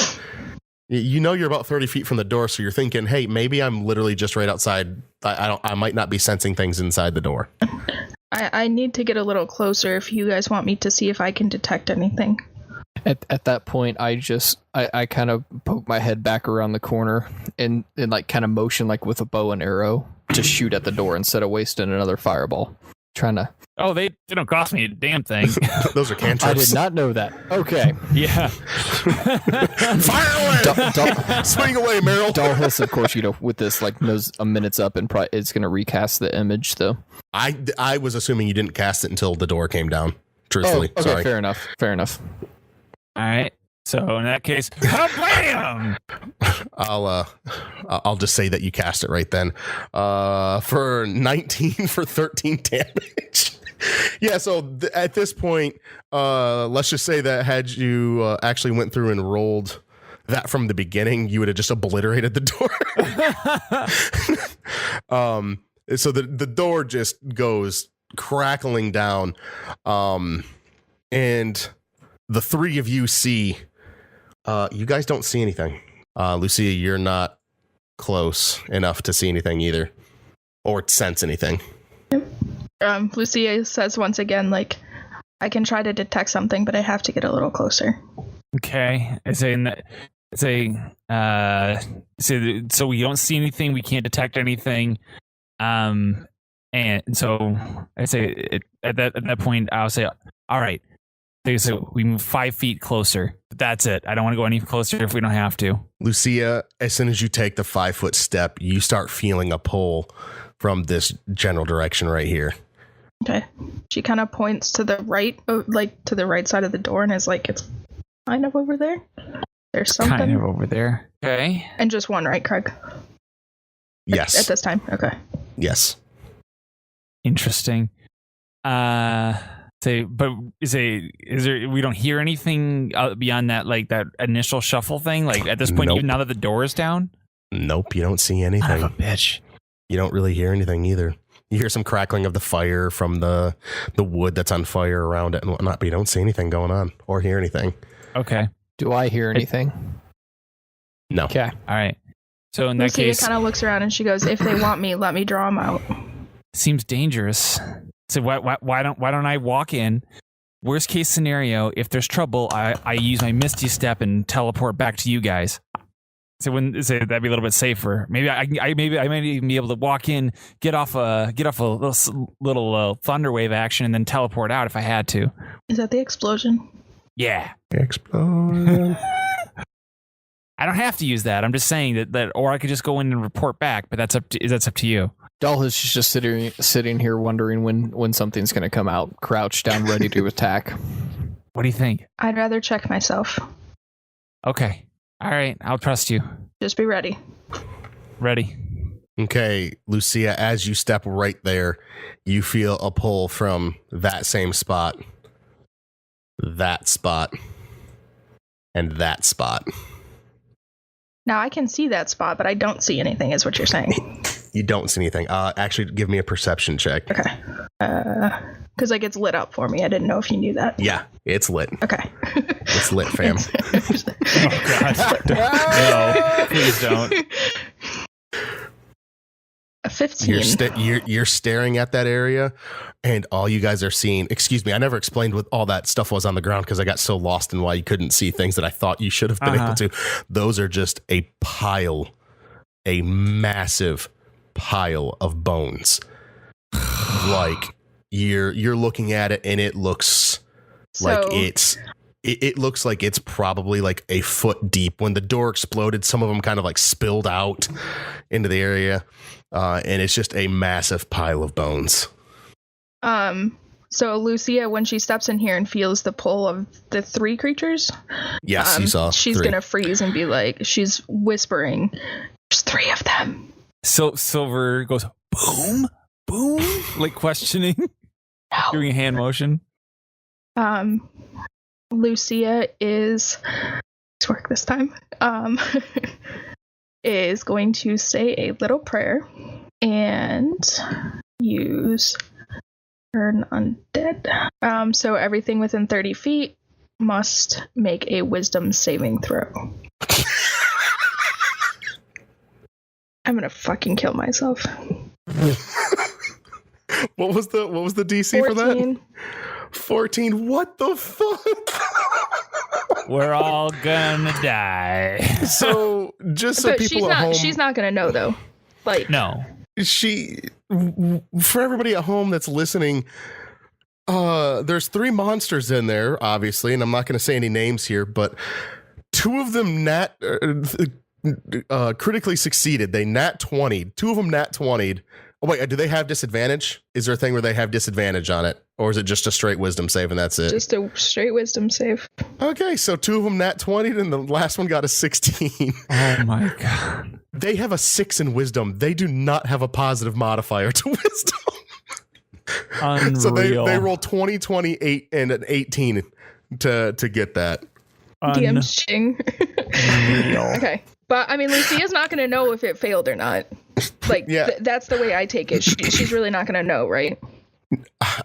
You know, you're about 30 feet from the door. So you're thinking, hey, maybe I'm literally just right outside. I might not be sensing things inside the door. I need to get a little closer if you guys want me to see if I can detect anything. At that point, I kind of poke my head back around the corner and like kind of motion like with a bow and arrow to shoot at the door instead of wasting another fireball. Trying to. Oh, they don't cost me a damn thing. Those are cantrips. I did not know that. Okay. Yeah. Fire away! Swing away, Meryl. Dalhis, of course, with this, like, knows a minute's up and it's going to recast the image, though. I was assuming you didn't cast it until the door came down. Truthfully, okay, sorry. Fair enough. All right. So in that case, bam! I'll just say that you cast it right then. For 19 for 13 damage. Yeah. So at this point, let's just say that had you actually went through and rolled that from the beginning, you would have just obliterated the door. So the door just goes crackling down, and the three of you see. You guys don't see anything. Lucia, you're not close enough to see anything either, or sense anything. Lucia says once again, like, I can try to detect something, but I have to get a little closer. Okay. So we don't see anything. We can't detect anything. And so I say at that point, I'll say, all right. So we move 5 feet closer. That's it. I don't want to go any closer if we don't have to. Lucia, as soon as you take the 5-foot step, you start feeling a pull from this general direction right here. Okay. She kind of points to the right, like to the right side of the door, and is like, it's kind of over there. There's something. Kind of over there. Okay. And just one, right, Craig? Yes. At this time? Okay. Yes. Interesting. But is there? We don't hear anything beyond that, like that initial shuffle thing. Like at this point, Nope. even now that the door is down. Nope, you don't see anything. Son of a bitch. You don't really hear anything either. You hear some crackling of the fire from the wood that's on fire around it and whatnot, but you don't see anything going on or hear anything. Okay. Do I hear anything? No. Okay. All right. So in that Lucia case, kind of looks around and she goes, if they want me, let me draw them out. seems dangerous. So why don't I walk in? Worst case scenario, if there's trouble, I use my Misty Step and teleport back to you guys. So that'd be a little bit safer. Maybe I might even be able to walk in, get off a little thunder wave action, and then teleport out if I had to. Is that the explosion? Yeah. Explode. I don't have to use that. I'm just saying that, or I could just go in and report back. But that's up to you. Doll is just sitting here wondering when something's going to come out, crouched down, ready to attack. What do you think? I'd rather check myself. Okay. All right. I'll trust you. Just be ready. Ready. Okay, Lucia, as you step right there, you feel a pull from that same spot, that spot, and that spot. Now I can see that spot, but I don't see anything, is what you're saying. You don't see anything. Actually, give me a perception check. Okay. Because like it's lit up for me. I didn't know if you knew that. Yeah, it's lit. Okay. It's lit, fam. Oh God. No, please don't. A 15. You're staring at that area, and all you guys are seeing. Excuse me, I never explained what all that stuff was on the ground because I got so lost in why you couldn't see things that I thought you should have been able to. Those are just a massive pile of bones. Like you're looking at it, and it looks like it looks like it's probably like a foot deep. When the door exploded, some of them kind of like spilled out into the area. And it's just a massive pile of bones. So Lucia, when she steps in here and feels the pull of the 3 creatures, yes, you saw. She's 3. gonna freeze and be like, she's whispering, "There's 3 of them." So Silver goes boom, boom, like questioning, doing a hand motion. Lucia is let's work this time. Is going to say a little prayer and use Turn Undead. So everything within 30 feet must make a wisdom saving throw. I'm gonna fucking kill myself. What was the DC 14. for that? 14. What the fuck? We're all gonna die. So just so But people at home, she's not gonna know though. Like No. For everybody at home that's listening, there's 3 monsters in there, obviously, and I'm not going to say any names here, but 2 of them critically succeeded. They nat 20'd. 2 of them nat 20'd. Oh wait, do they have disadvantage? Is there a thing where they have disadvantage on it, or is it just a straight wisdom save and that's it? just a straight wisdom save. Okay, so 2 of them nat 20'd and the last one got a 16. Oh my god. They have a 6 in wisdom. They do not have a positive modifier to wisdom. Unreal. So they roll 20, 28, and an 18 to get that. DM's ching. Unreal. Okay. But I mean, Lucia's not going to know if it failed or not. Like, Yeah. that's the way I take it. She's really not going to know, right?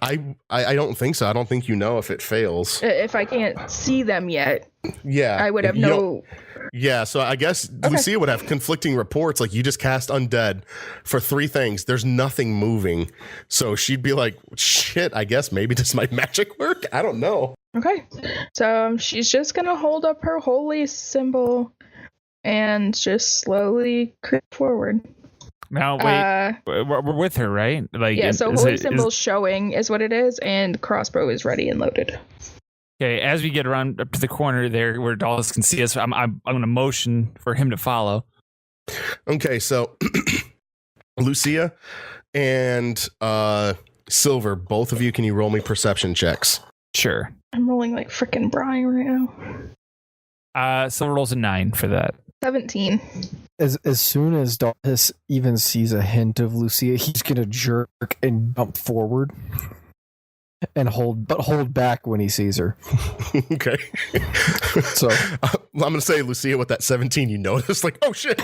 I don't think so. I don't think you know if it fails. If I can't see them yet, Yeah. I would have You don't- no. Yeah, so I guess Lucia would have conflicting reports. Like, you just cast undead for 3 things. There's nothing moving. So she'd be like, shit, I guess maybe does my magic work? I don't know. Okay. So she's just going to hold up her holy symbol and just slowly creep forward. Now wait, we're with her, right? Like, Yeah, so is holy it- symbol's showing is what it is, and crossbow is ready and loaded. Okay, as we get around up to the corner there where Dallas can see us, I'm going to motion for him to follow. Okay, so Lucia and Silver, both of you, can you roll me perception checks? Sure. I'm rolling like freaking Brian right now. Silver rolls a 9 for that. 17. As soon as Dallas even sees a hint of Lucia, he's gonna jerk and jump forward and hold back when he sees her. Okay. So I'm going to say, Lucia, with that 17, you notice, like, oh, shit.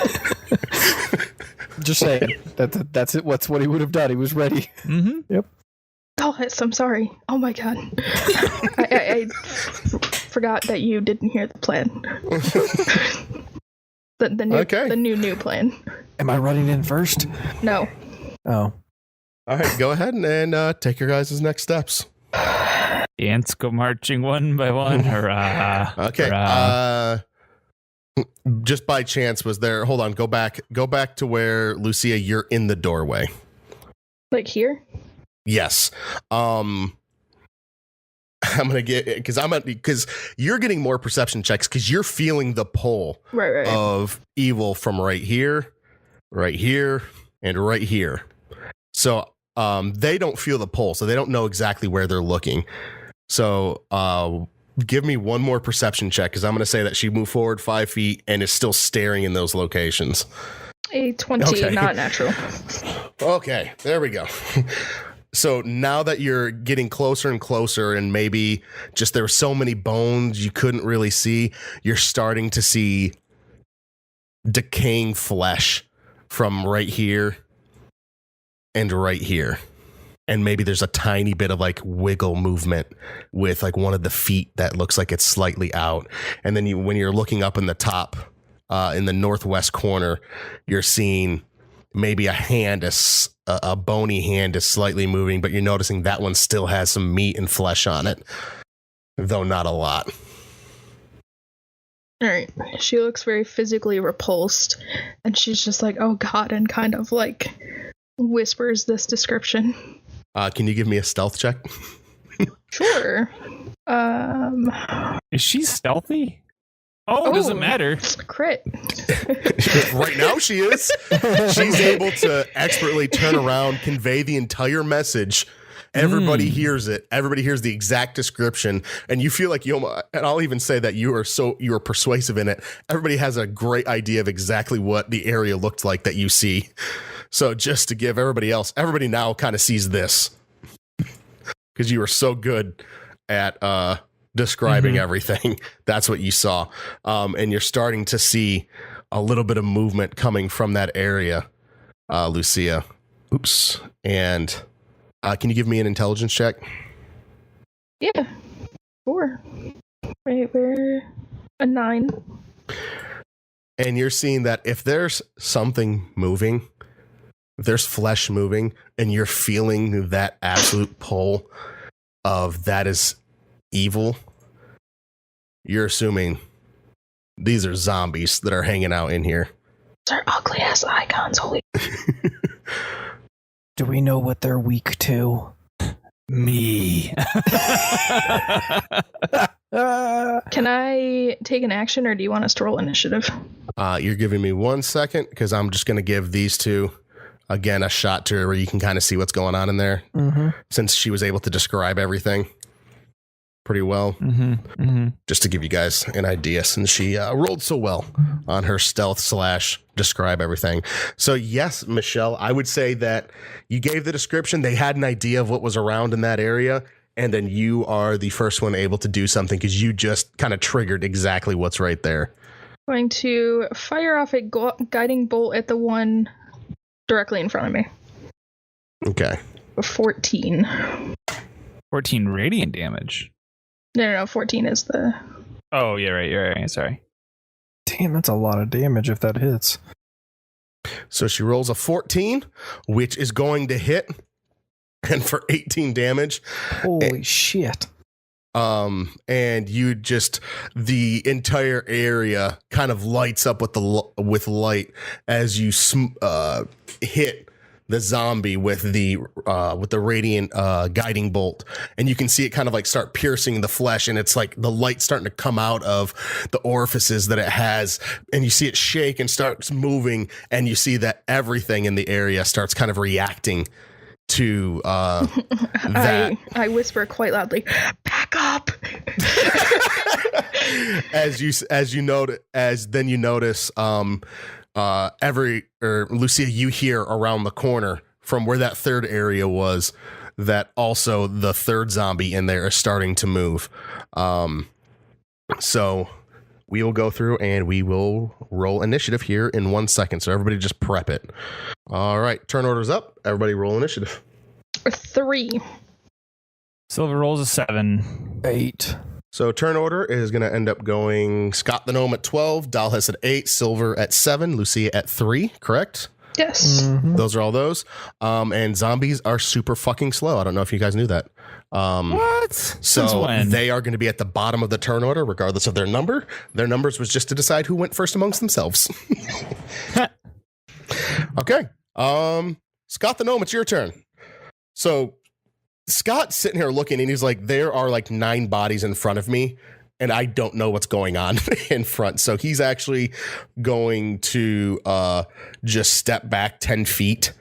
just saying that's it. What's what he would have done. He was ready. Mm-hmm. Yep. Dallas, I'm sorry. Oh my god. I forgot that you didn't hear the plan. The new plan. Am I running in first? No. Oh. All right, go ahead and take your guys' next steps. The ants go marching one by one. Hurrah. Okay. Hurrah. Just by chance, was there? Hold on. Go back to where, Lucia, you're in the doorway. Like here? Yes. I'm gonna get because you're getting more perception checks because you're feeling the pull Right. of evil from right here, and right here. So they don't feel the pull, so they don't know exactly where they're looking. So give me one more perception check because I'm going to say that she moved forward 5 feet and is still staring in those locations. A 20, Okay. not natural. Okay, there we go. So now that you're getting closer and closer, and maybe just there were so many bones you couldn't really see, you're starting to see decaying flesh from right here and right here. And maybe there's a tiny bit of like wiggle movement with like one of the feet that looks like it's slightly out. And then when you're looking up in the top, in the northwest corner, you're seeing maybe a bony hand is slightly moving, but you're noticing that one still has some meat and flesh on it, though not a lot. All right. She looks very physically repulsed, and she's just like, oh god, and kind of like whispers this description. Can you give me a stealth check? Sure. Is she stealthy? Oh, it doesn't matter. Crit. Right now she is. She's able to expertly turn around, convey the entire message. Everybody hears it. Everybody hears the exact description, and you feel like and I'll even say that you are persuasive in it. Everybody has a great idea of exactly what the area looked like that you see. So just to give everybody now kind of sees this because you were so good at describing everything. That's what you saw. And you're starting to see a little bit of movement coming from that area, Lucia. Oops. And can you give me an intelligence check? Yeah. 4. Wait, where? A 9. And you're seeing that if there's something moving, if there's flesh moving, and you're feeling that absolute pull of that is evil, you're assuming these are zombies that are hanging out in here. Those are ugly ass icons. Holy. Do we know what they're weak to? Me. Can I take an action, or do you want us to roll initiative? You're giving me 1 second because I'm just going to give these two, again, a shot to where you can kind of see what's going on in there. Mm-hmm. Since she was able to describe everything pretty well. Just to give you guys an idea, since she rolled so well on her stealth / describe everything. So yes, Michelle, I would say that you gave the description. They had an idea of what was around in that area. And then you are the first one able to do something because you just kind of triggered exactly what's right there. Going to fire off a guiding bolt at the one directly in front of me. Okay. A 14. 14 radiant damage. No, 14 is the... Oh, yeah, right. You're right. Sorry. Damn, that's a lot of damage if that hits. So she rolls a 14, which is going to hit. And for 18 damage. Holy shit. And you just, the entire area kind of lights up with light as you hit the zombie with the radiant guiding bolt, and you can see it kind of like start piercing the flesh, and it's like the light starting to come out of the orifices that it has, and you see it shake and starts moving, and you see that everything in the area starts kind of reacting to that. I whisper quite loudly, back up. you notice Lucia, you hear around the corner from where that third area was that also the third zombie in there is starting to move. So we will go through and we will roll initiative here in 1 second. So everybody just prep it. All right. Turn order's up. Everybody roll initiative. 3. Silver rolls a 7. 8. So turn order is going to end up going Scott the Gnome at 12, Dalhis at 8, Silver at 7, Lucia at 3, correct? Yes. Mm-hmm. Those are all those. And zombies are super fucking slow. I don't know if you guys knew that. What? So they are going to be at the bottom of the turn order, regardless of their number. Their numbers was just to decide who went first amongst themselves. Okay. Scott the Gnome, it's your turn. So Scott's sitting here looking, and he's like, there are like 9 bodies in front of me, and I don't know what's going on in front. So he's actually going to just step back 10 feet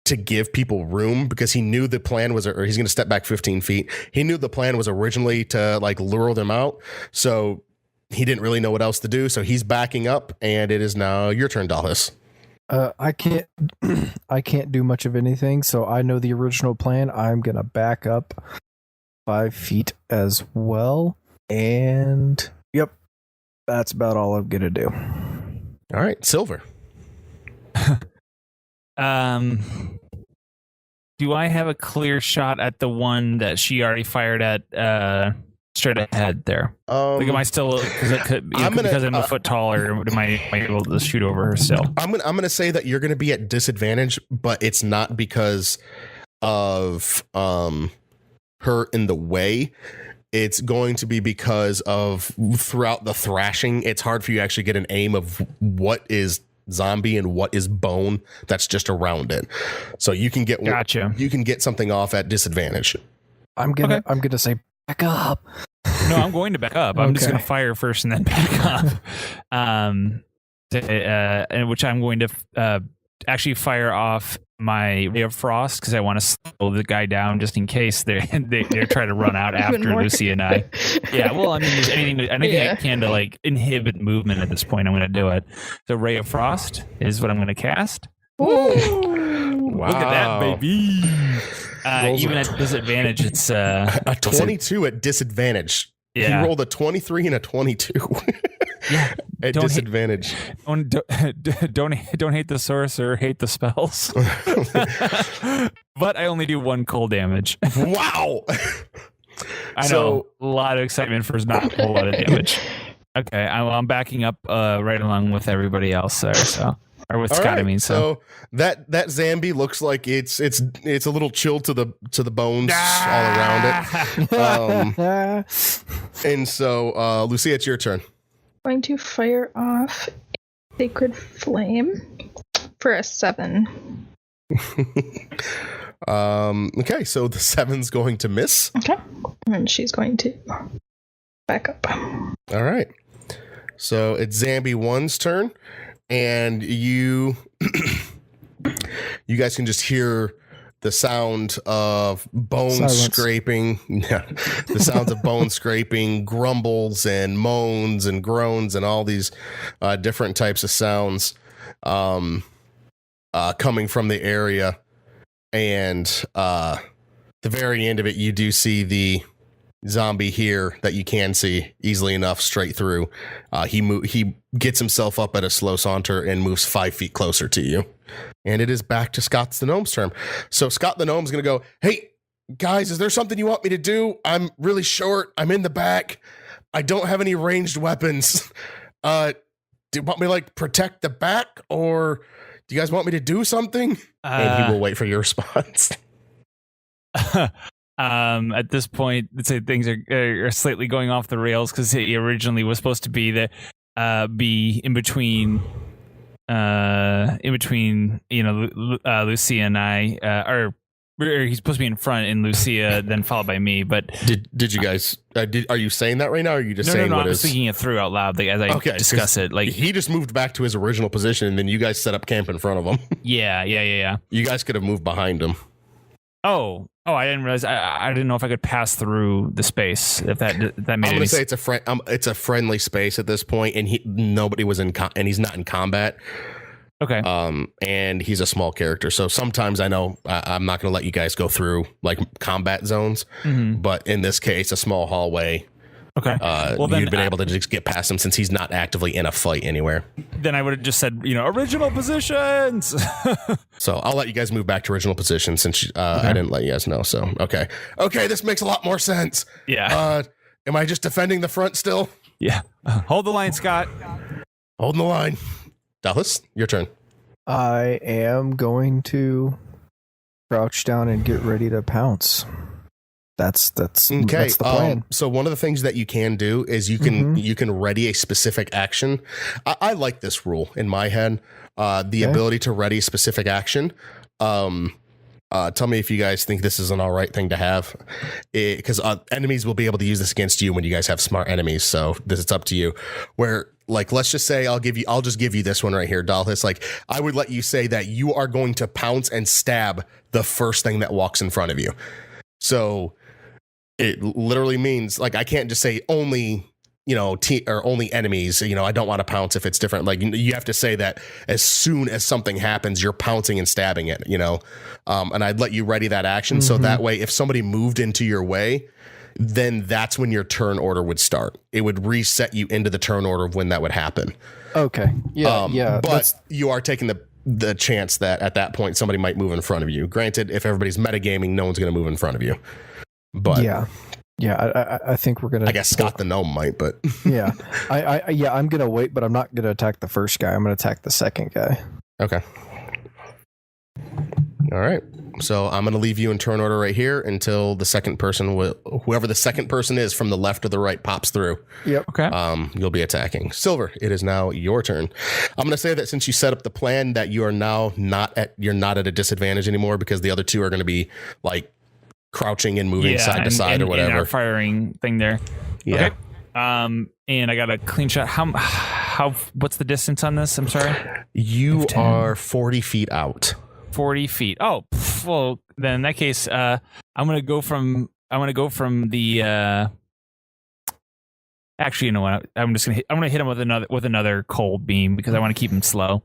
to give people room, because he knew the plan was, or he's going to step back 15 feet. He knew the plan was originally to like lure them out. So he didn't really know what else to do. So he's backing up, and it is now your turn, Dalhis. I can't do much of anything, so I know the original plan. I'm gonna back up 5 feet as well, and yep, that's about all I'm gonna do. All right, Silver. Do I have a clear shot at the one that she already fired at straight ahead there? Like, am I still, because I'm a foot taller, am I able to shoot over her still? I'm gonna say that you're gonna be at disadvantage, but it's not because of her in the way. It's going to be because of throughout the thrashing, it's hard for you to actually get an aim of what is zombie and what is bone that's just around it. So you can get you can get something off at disadvantage. I'm gonna say back up. No, I'm going to back up. I'm just going to fire first and then back up. And which I'm going to actually fire off my Ray of Frost, because I want to slow the guy down just in case they're trying to run out after Lucy and I. Yeah, well, I mean, there's anything I can to like inhibit movement at this point, I'm going to do it. So Ray of Frost is what I'm going to cast. Ooh. Wow. Look at that, baby. Even at disadvantage, it's a 22 at disadvantage. Yeah. He rolled a 23 and a 22. Yeah. At disadvantage. Don't hate the sorcerer, hate the spells. But I only do 1 cold damage. Wow. I know. A lot of excitement for not a whole lot of damage. Okay, I'm backing up right along with everybody else there. So, or with Scott, right. I mean. So that Zambi looks like it's a little chill to the bones all around it. And so, Lucia, it's your turn. Going to fire off Sacred Flame for a 7. Okay, so the 7's going to miss. Okay. And she's going to back up. All right. So it's Zambi 1's turn, and you guys can just hear the sound of bone Silence. scraping. Yeah, the sounds of bone scraping, grumbles and moans and groans and all these different types of sounds coming from the area. And the very end of it, you do see the zombie here that you can see easily enough straight through. He gets himself up at a slow saunter and moves 5 feet closer to you. And it is back to Scott the Gnome's turn. So Scott the Gnome's going to go, hey, guys, is there something you want me to do? I'm really short. I'm in the back. I don't have any ranged weapons. Do you want me to, like, protect the back? Or do you guys want me to do something? And he will wait for your response. At this point, let's say things are slightly going off the rails because he originally was supposed to be be in between Lucia and I, or he's supposed to be in front and Lucia, then followed by me. But did you guys? Are you saying that right now? Or are you just no, saying no, what I is? was thinking it through out loud, like, as I discuss it. Like he just moved back to his original position, and then you guys set up camp in front of him. Yeah. You guys could have moved behind him. Oh, I didn't realize. I didn't know if I could pass through the space. If that made I'm going any to say it's a friendly space at this point, and nobody was and he's not in combat. Okay. And he's a small character, so sometimes I know I'm not going to let you guys go through like combat zones, but in this case, a small hallway. Okay. Well, then you'd been able to just get past him since he's not actively in a fight anywhere. Then I would have just said, original positions. So I'll let you guys move back to original position since I didn't let you guys know. So okay, this makes a lot more sense. Yeah. Am I just defending the front still? Yeah. Hold the line, Scott. Holding the line. Dallas, your turn. I am going to crouch down and get ready to pounce. That's Okay. That's the plan. So one of the things that you can do is you can ready a specific action. I like this rule in my head. The ability to ready a specific action. Tell me if you guys think this is an all right thing to have, because enemies will be able to use this against you when you guys have smart enemies. So it's up to you. Where, like, let's just say I'll just give you this one right here, Dallas. Like, I would let you say that you are going to pounce and stab the first thing that walks in front of you. So it literally means, like, I can't just say only, or only enemies. I don't want to pounce if it's different. Like, you have to say that as soon as something happens, you're pouncing and stabbing it, and I'd let you ready that action. So that way, if somebody moved into your way, then that's when your turn order would start. It would reset you into the turn order of when that would happen. Okay. Yeah. But you are taking the chance that at that point, somebody might move in front of you. Granted, if everybody's metagaming, no one's going to move in front of you. But I think we're gonna. I guess Scott the Gnome might, but yeah, I'm gonna wait, but I'm not gonna attack the first guy. I'm gonna attack the second guy. Okay. All right. So I'm gonna leave you in turn order right here until the second person whoever the second person is from the left or the right pops through. Yep. Okay. You'll be attacking. Silver, it is now your turn. I'm gonna say that since you set up the plan, that you are now not at a disadvantage anymore because the other two are gonna be like crouching and moving side to side or whatever. And our firing thing there. Yeah. Okay. And I got a clean shot. How? What's the distance on this? I'm sorry. You are 40 feet out. 40 feet. Oh, well, then in that case, I'm gonna go from the. Actually, you know what? I'm gonna hit him with another cold beam because I want to keep him slow.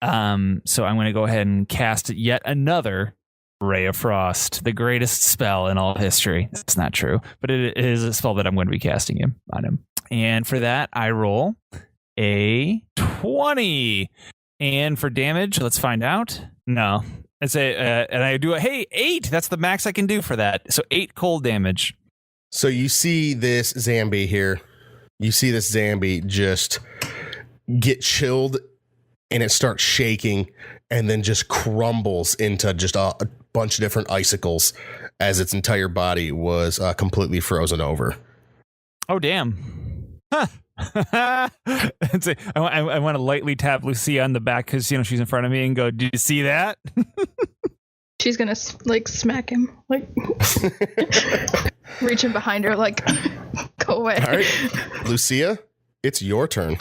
So I'm gonna go ahead and cast yet another Ray of Frost, the greatest spell in all history. It's not true, but it is a spell that I'm going to be casting on him. And for that, I roll a 20. And for damage, let's find out. No, it's and I do 8. That's the max I can do for that. So 8 cold damage. So you see this Zambi here. You see this Zambi just get chilled, and it starts shaking, and then just crumbles into just a bunch of different icicles as its entire body was completely frozen over. Oh, damn. Huh. I want to lightly tap Lucia on the back because, she's in front of me and go, "Did you see that?" She's gonna smack him, reaching behind her, go away. All right, Lucia, it's your turn.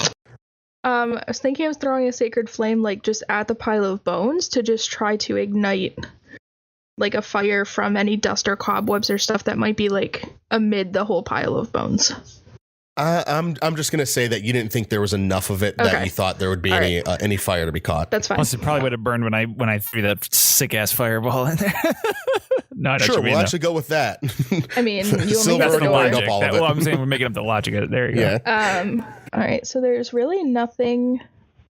I was thinking of throwing a sacred flame, just at the pile of bones to just try to ignite, a fire from any dust or cobwebs or stuff that might be amid the whole pile of bones. I'm just gonna say that you didn't think there was enough of it that you thought there would be any fire to be caught. That's fine. Plus, it probably would have burned when I threw that sick ass fireball in there. No, I don't sure, we'll actually go with that. I mean, you Silver that's the lined logic. up all of it. Well, I'm saying we're making up the logic of it. There you go. Yeah. All right. So there's really nothing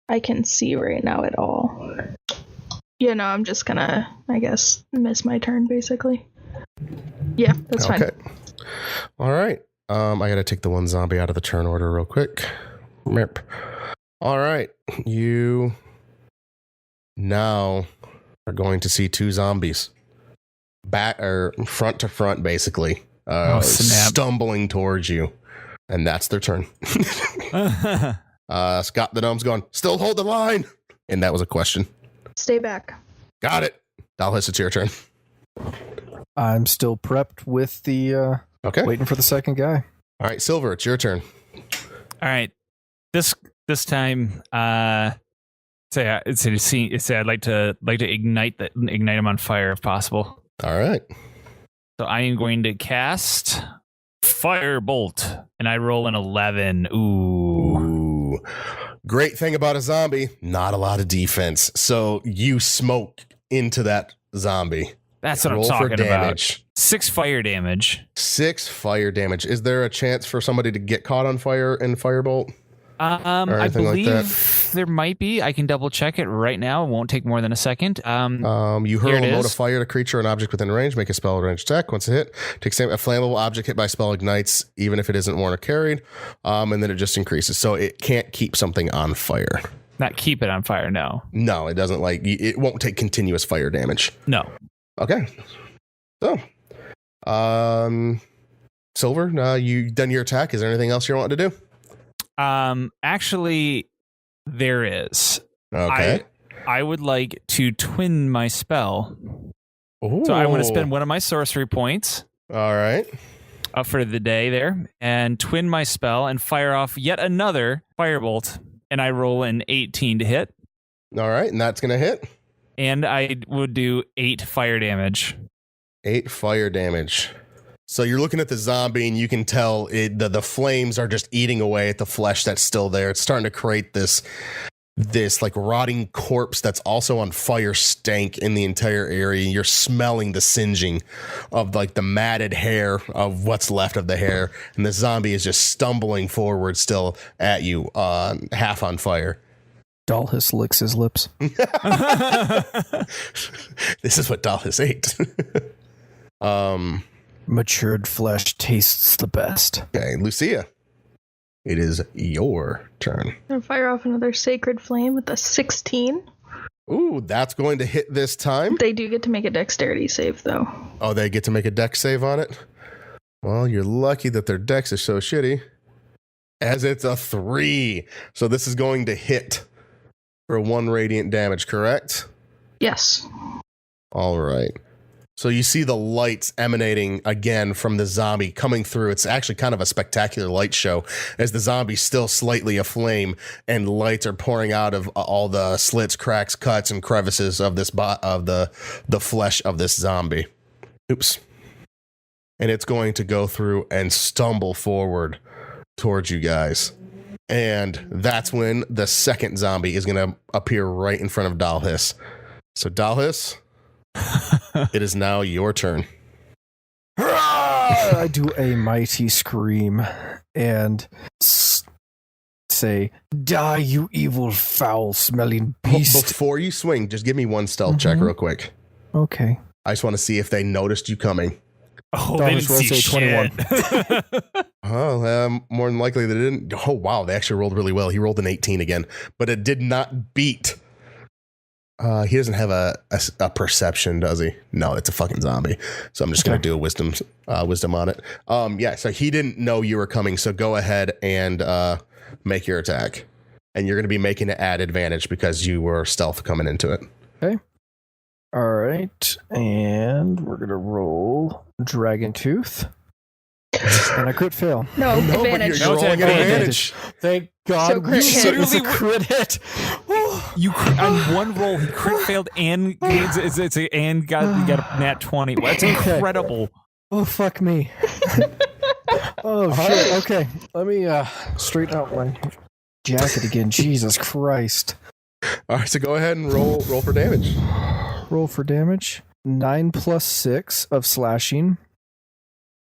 I can see right now at all. I'm just gonna, I guess, miss my turn basically. Yeah, that's fine. Okay. All right. I gotta take the one zombie out of the turn order real quick. Merp. All right. You now are going to see two zombies. Back or front to front, basically, stumbling towards you, and that's their turn. Scott the Gnome's going, "Still hold the line," and that was a question. Stay back. Got it. Dalhis, it's your turn. I'm still prepped with the waiting for the second guy. All right, Silver, it's your turn. All right, this time, I'd like to ignite him on fire if possible. All right. So I am going to cast Firebolt, and I roll an 11. Ooh. Great thing about a zombie, not a lot of defense. So you smoke into that zombie. That's what Roll I'm talking for about. damage. 6 fire damage. 6 fire damage. Is there a chance for somebody to get caught on fire in Firebolt? I believe there might be. I can double check it right now. It won't take more than a second. You hurl a mote of fire at a creature or an object within range. Make a spell range check. Once a hit, takes a flammable object hit by spell ignites, even if it isn't worn or carried. And then it just increases. So it can't keep something on fire. Not keep it on fire, no. No, it doesn't. It won't take continuous fire damage. No. Okay. So, Silver, you done your attack. Is there anything else you want to do? Actually, there is. Okay. I would like to twin my spell. Ooh. So I want to spend one of my sorcery points. All right. For the day there, and twin my spell and fire off yet another firebolt, and I roll an 18 to hit. All right, and that's gonna hit. And I would do 8 fire damage. 8 fire damage. So you're looking at the zombie, and you can tell the flames are just eating away at the flesh that's still there. It's starting to create this rotting corpse that's also on fire stank in the entire area. You're smelling the singeing of the matted hair of what's left of the hair, and the zombie is just stumbling forward still at you, half on fire. Dalhis licks his lips. This is what Dalhis ate. Matured flesh tastes the best. Okay, Lucia, it is your turn. I'm gonna fire off another sacred flame with a 16. Ooh, that's going to hit this time. They do get to make a dexterity save, though. Oh, they get to make a dex save on it? Well, you're lucky that their dex is so shitty, as it's a 3. So this is going to hit for 1 radiant damage, correct? Yes. All right. So you see the lights emanating again from the zombie coming through. It's actually kind of a spectacular light show as the zombie's still slightly aflame and lights are pouring out of all the slits, cracks, cuts, and crevices of this of the flesh of this zombie. Oops. And it's going to go through and stumble forward towards you guys. And that's when the second zombie is going to appear right in front of Dalhis. So Dalhis, it is now your turn. I do a mighty scream and say, "Die, you evil, foul-smelling beast." Before you swing, just give me one stealth check real quick. Okay. I just want to see if they noticed you coming. Oh, they didn't see shit. 21. More than likely they didn't. Oh, wow. They actually rolled really well. He rolled an 18 again, but it did not beat He doesn't have a perception, does he? No, it's a fucking zombie. So I'm just gonna do a wisdom on it. Yeah. So he didn't know you were coming. So go ahead and make your attack, and you're gonna be making it at advantage because you were stealth coming into it. Okay. All right, and we're gonna roll Dragon Tooth, and I crit fail. No, advantage. You're rolling at advantage. Thank God. So crit hit. It's a crit hit. On one roll, he crit failed and got a nat 20. Well, that's incredible. Oh, fuck me. Oh, shit. Okay, let me straighten out my jacket again. Jesus Christ. All right, so go ahead and roll for damage. Roll for damage. 9 plus 6 of slashing.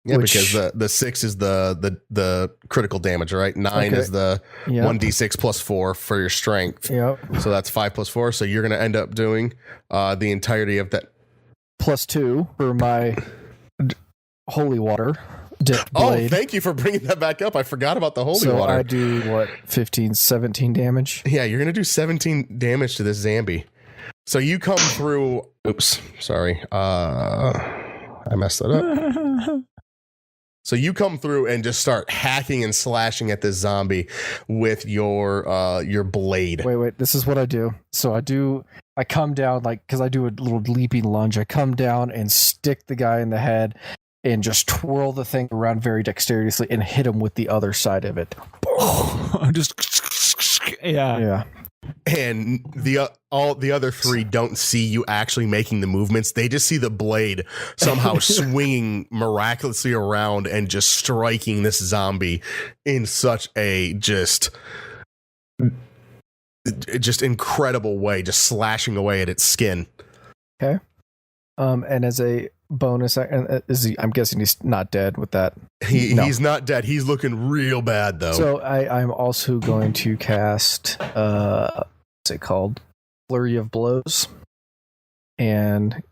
Yeah, because the 6 is the critical damage, right? 9 is the 1d6 plus 4 for your strength. Yep. So that's 5 plus 4. So you're going to end up doing the entirety of that. Plus 2 for my holy water dipped blade. Oh, thank you for bringing that back up. I forgot about the holy water. So I do, 15, 17 damage? Yeah, you're going to do 17 damage to this Zambi. So you come through. Oops, sorry. I messed that up. So you come through and just start hacking and slashing at this zombie with your blade. Wait. This is what I do. So I come down, because I do a little leaping lunge. I come down and stick the guy in the head and just twirl the thing around very dexterously and hit him with the other side of it. Yeah. And all the other 3 don't see you actually making the movements. They just see the blade somehow swinging miraculously around and just striking this zombie in such a just incredible way, just slashing away at its skin. Okay. And as a bonus, I'm guessing he's not dead with that. He's not dead. He's looking real bad though. So I'm also going to cast what's it called? Flurry of Blows, and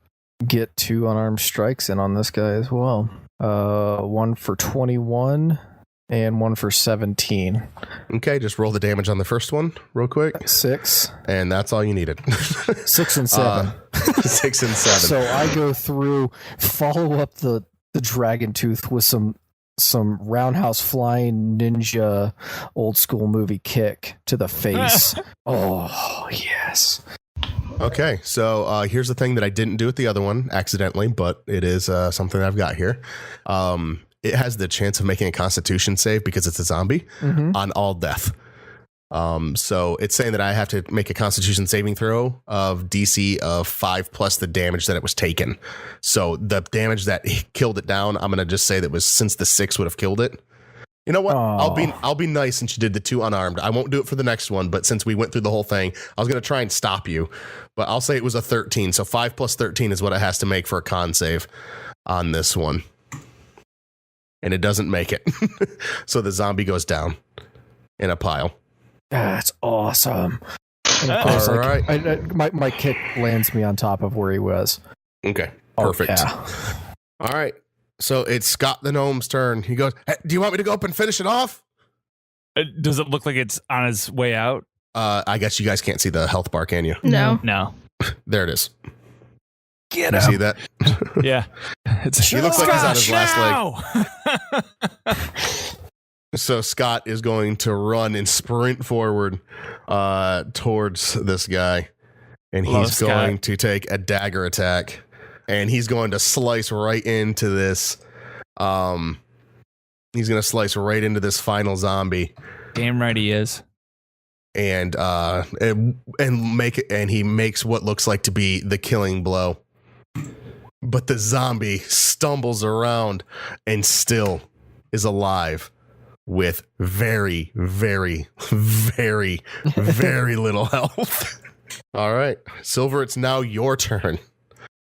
get 2 unarmed strikes in on this guy as well. 1 for 21 and 1 for 17. Okay, just roll the damage on the first one real quick. 6. And that's all you needed. 6 and 7. 6 and 7. So I go through, follow up the dragon tooth with some roundhouse flying ninja old school movie kick to the face. Oh, yes. Okay, so here's the thing that I didn't do with the other one accidentally, but it is something I've got here. It has the chance of making a Constitution save because it's a zombie on all death. So it's saying that I have to make a Constitution saving throw of DC of 5 plus the damage that it was taken. So the damage that killed it down, I'm gonna just say that was since the 6 would have killed it. You know what? I'll be nice since you did the 2 unarmed. I won't do it for the next one, but since we went through the whole thing, I was gonna try and stop you, but I'll say it was a 13. So 5 plus 13 is what it has to make for a con save on this one. And it doesn't make it. So the zombie goes down in a pile. That's awesome. And of course, All right. my kick lands me on top of where he was. Okay, perfect. Yeah. All right. So it's Scott the Gnome's turn. He goes, hey, do you want me to go up and finish it off? Does it look like it's on its way out? I guess you guys can't see the health bar, can you? No. There it is. Get You him. see that? Yeah. He looks like he's on his last leg. leg. So Scott is going to run and sprint forward towards this guy. And he's going to take a dagger attack. And he's going to slice right into this. He's going to slice right into this final zombie. Damn right he is. And he makes what looks like to be the killing blow. But the zombie stumbles around and still is alive with very, very, very, very little health. All right, Silver, it's now your turn.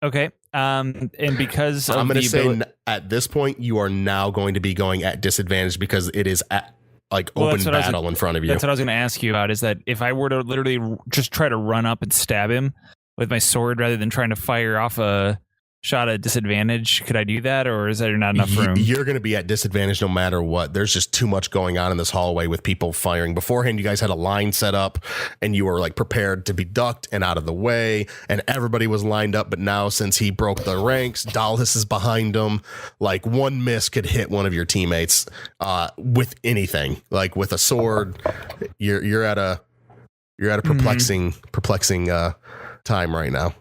Okay. And because I'm going to say ability- at this point, you are now going to be going at disadvantage because it is at open battle in front of you. That's what I was going to ask you about, is that if I were to literally just try to run up and stab him with my sword rather than trying to fire off a shot at disadvantage, could I do that, or is there not enough room? You're going to be at disadvantage no matter what. There's just too much going on in this hallway with people firing. Beforehand, you guys had a line set up and you were like prepared to be ducked and out of the way, and everybody was lined up. But now, since he broke the ranks, Dallas is behind him. Like one miss could hit one of your teammates with anything, like with a sword. You're at a perplexing time right now.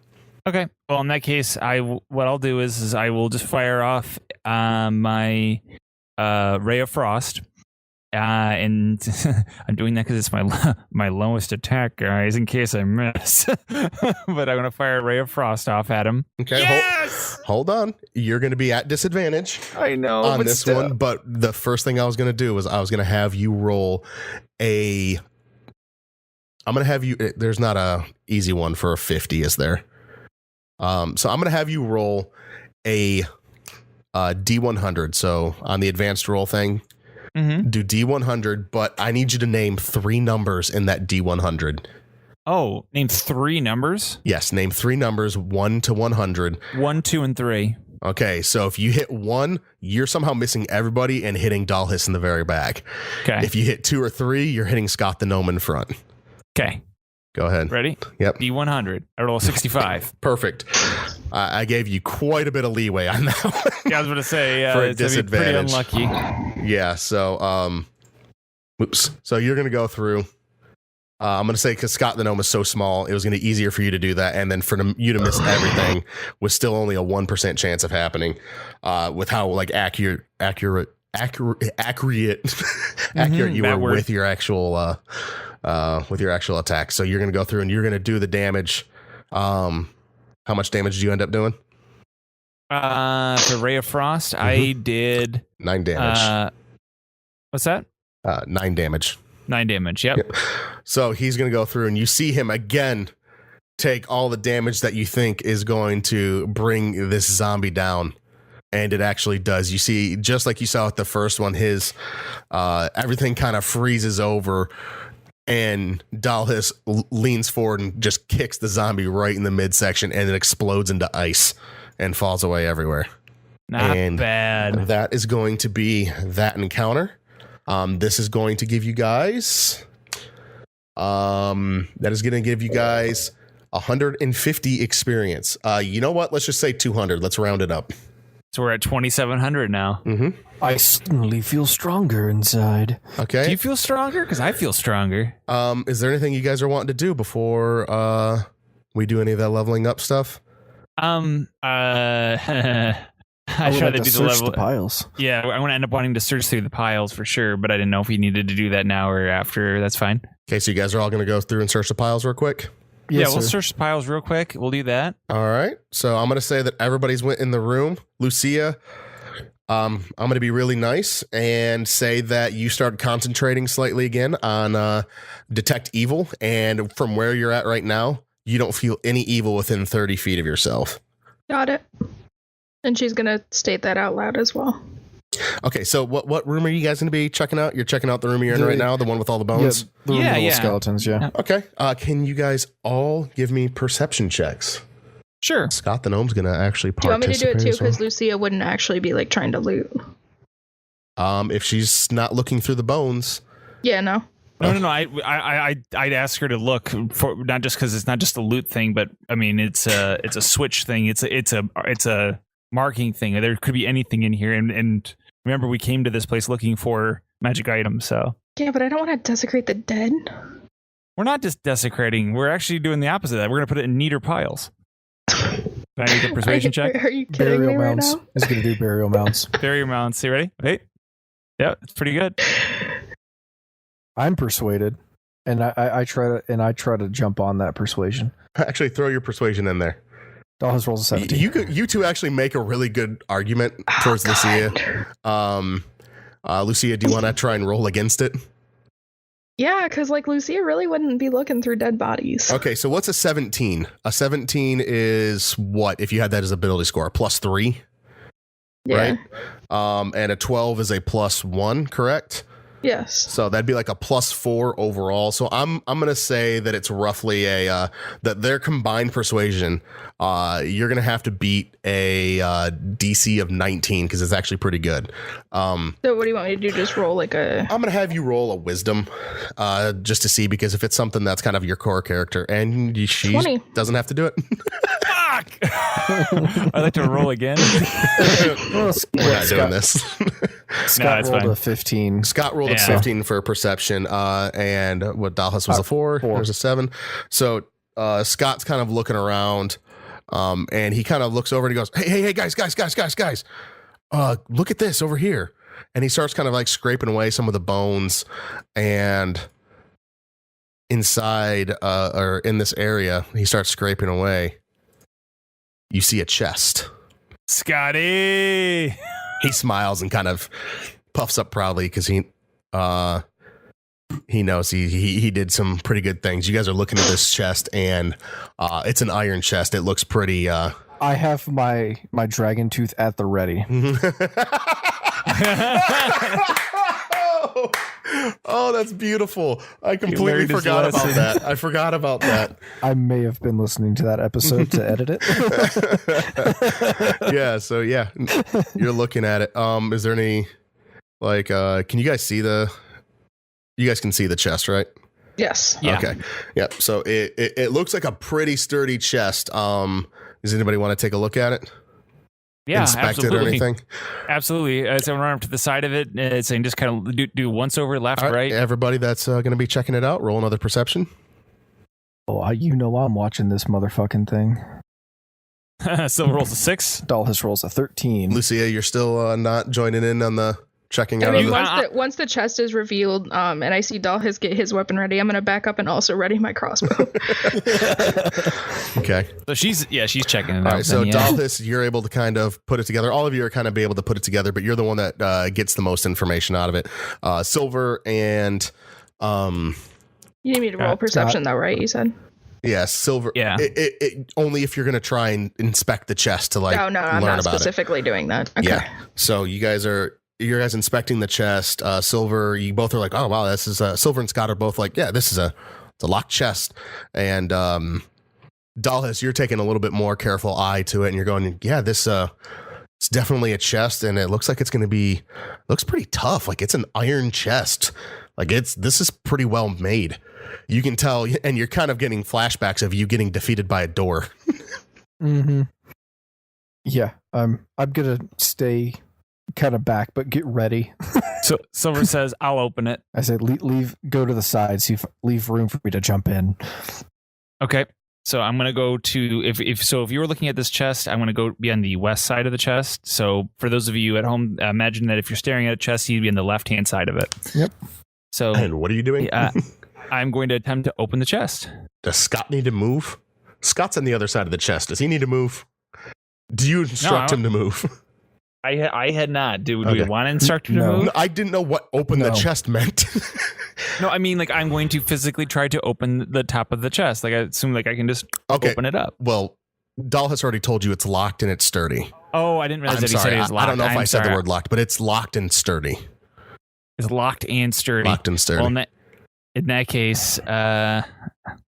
Okay. Well, in that case, what I'll do is I will just fire off my Ray of Frost, and I'm doing that because it's my lowest attack, guys. In case I miss, but I'm gonna fire a Ray of Frost off at him. Okay. Yes! Hold on. You're going to be at disadvantage. I know on this one, but the first thing I was going to do was I was going to have you roll a. I'm going to have you. There's not a easy one for a 50, is there? So I'm going to have you roll a D100. So on the advanced roll thing, do D100, but I need you to name 3 numbers in that D100. Oh, name 3 numbers? Yes, name 3 numbers, 1 to 100. 1, 2, and 3. Okay, so if you hit 1, you're somehow missing everybody and hitting Dalhis in the very back. Okay. If you hit 2 or 3, you're hitting Scott the Gnome in front. Okay. Go ahead. Ready? Yep. D100. I roll a 65. Perfect. I gave you quite a bit of leeway on that one. Yeah, I was going to say, For a it's gonna be pretty disadvantage. unlucky. Yeah, so, oops. So you're going to go through. I'm going to say because Scott the Gnome is so small, it was going to be easier for you to do that. And then for you to miss everything was still only a 1% chance of happening with how like accurate you were with your actual attack. So you're going to go through and you're going to do the damage. How much damage did you end up doing? For Ray of Frost, I did 9 damage. What's that? 9 damage. 9 damage. Yep. So he's going to go through and you see him again take all the damage that you think is going to bring this zombie down. And it actually does. You see, just like you saw with the first one, his everything kind of freezes over. And Dalhis leans forward and just kicks the zombie right in the midsection, and it explodes into ice and falls away everywhere. Not bad. That is going to be that encounter. This is going to give you guys. That is going to give you guys 150 experience. You know what? Let's just say 200. Let's round it up. So we're at 2,700 now. Mm-hmm. I suddenly feel stronger inside. Okay. Do you feel stronger? Because I feel stronger. Is there anything you guys are wanting to do before we do any of that leveling up stuff? I try to do the level. The piles. Yeah, I want to end up wanting to search through the piles for sure, but I didn't know if we needed to do that now or after. That's fine. Okay, so you guys are all going to go through and search the piles real quick? Yes, we'll search the piles real quick. We'll do that. All right. So I'm going to say that everybody's went in the room. Lucia, I'm going to be really nice and say that you start concentrating slightly again on detect evil. And from where you're at right now, you don't feel any evil within 30 feet of yourself. Got it. And she's going to state that out loud as well. Okay, so what room are you guys going to be checking out? You're checking out the room you're in right now, the one with all the bones? The room with all the skeletons, yeah. Okay. Can you guys all give me perception checks? Sure. Scott the Gnome's going to actually Do you want me to do participate. it too? Because Lucia wouldn't actually be like trying to loot. If she's not looking through the bones. Yeah, no. No. I'd ask her to look for, not just because it's not just a loot thing, but I mean it's a switch thing. It's a marking thing. There could be anything in here, and remember we came to this place looking for magic items. So Yeah, but I don't want to desecrate the dead. we're not just desecrating. We're actually doing the opposite of that. We're gonna put it in neater piles. Can I make a persuasion check? Are you kidding me right now? It's going to do burial mounds. Burial mounts. You ready? Wait. Yeah, it's pretty good. I'm persuaded, and I try to jump on that persuasion. Actually, throw your persuasion in there. Dallas rolls a 17. You two actually make a really good argument towards Lucia. Lucia, do you want to try and roll against it? Yeah, because like Lucia really wouldn't be looking through dead bodies. Okay, so what's a 17? A 17 is what, if you had that as ability score? A +3? Yeah. Right? And a 12 is a +1, correct? Yes. So that'd be like a +4 overall. So I'm gonna say that it's roughly a that their combined persuasion. You're gonna have to beat a DC of 19 because it's actually pretty good. So what do you want me to do? Just roll like a. I'm gonna have you roll a wisdom, just to see, because if it's something that's kind of your core character, and she 20. doesn't have to do it. Fuck! I'd like to roll again. We're not doing this. Scott it's rolled fine. a 15. Scott rolled a Yeah. 15 for perception, and what Dallas was a 4. There's a 7. So Scott's kind of looking around, and he kind of looks over and he goes, "Hey, guys! Look at this over here!" And he starts kind of like scraping away some of the bones, and inside or in this area, he starts scraping away. You see a chest. Scotty! He smiles and kind of puffs up proudly because he knows he did some pretty good things. You guys are looking at this chest, and it's an iron chest. It looks pretty. I have my dragon tooth at the ready. Oh, that's beautiful. I completely learned his forgot about lesson. that. I forgot about that. I may have been listening to that episode to edit it. Yeah, so yeah, you're looking at it. Is there any like can you guys see you guys can see the chest, right? Yes. Yeah. Okay. Yep. So it looks like a pretty sturdy chest. Does anybody want to take a look at it? Yeah, Inspect absolutely. it or anything? Absolutely. So I'm run up to the side of it, saying just kind of do once over, left, All right. Everybody that's going to be checking it out, roll another perception. Oh, I'm watching this motherfucking thing. Silver rolls a 6. Dallas rolls a 13. Lucia, you're still not joining in on the checking I out mean, of the... once the chest is revealed, and I see Dalhis get his weapon ready, I'm gonna back up and also ready my crossbow. Okay. So she's checking it out. All right, so then, yeah. Dalhis, you're able to kind of put it together. All of you are kind of be able to put it together, but you're the one that gets the most information out of it. Silver and You need me to roll perception, though, right? You said. yeah, Silver. Yeah. It only if you're going to try and inspect the chest to like Oh no, I'm learn not about specifically doing that. Okay. it. Yeah. So you guys inspecting the chest. Silver, you both are like, oh wow, this is Silver and Scott are both like, yeah, this is it's a locked chest. And Dalhis, you're taking a little bit more careful eye to it, and you're going, yeah, this it's definitely a chest, and it looks like it's going to be looks pretty tough. Like it's an iron chest. Like this is pretty well made. You can tell, and you're kind of getting flashbacks of you getting defeated by a door. Mm-hmm. Yeah, I'm gonna stay kind of back, but get ready. So Silver says, "I'll open it." I said, go to the side, leave room for me to jump in. Okay. So I'm gonna go to if you were looking at this chest, I'm gonna go be on the west side of the chest. So for those of you at home, imagine that if you're staring at a chest, you'd be on the left hand side of it. Yep. So And what are you doing? I'm going to attempt to open the chest. Does Scott need to move? Scott's on the other side of the chest. Does he need to move? Do you instruct him to move? I had not. Do Okay. we want to instruct you to No. move? No, I didn't know what open the No. chest meant. No, I mean like I'm going to physically try to open the top of the chest. Like I assume like I can just Okay. open it up. Well, Dahl has already told you it's locked and it's sturdy. Oh, I didn't realize I'm that he said sorry. it was locked. I don't know if I'm I said the sorry. word locked, but it's locked and sturdy. It's locked and sturdy. Locked and sturdy. Well, in that case, I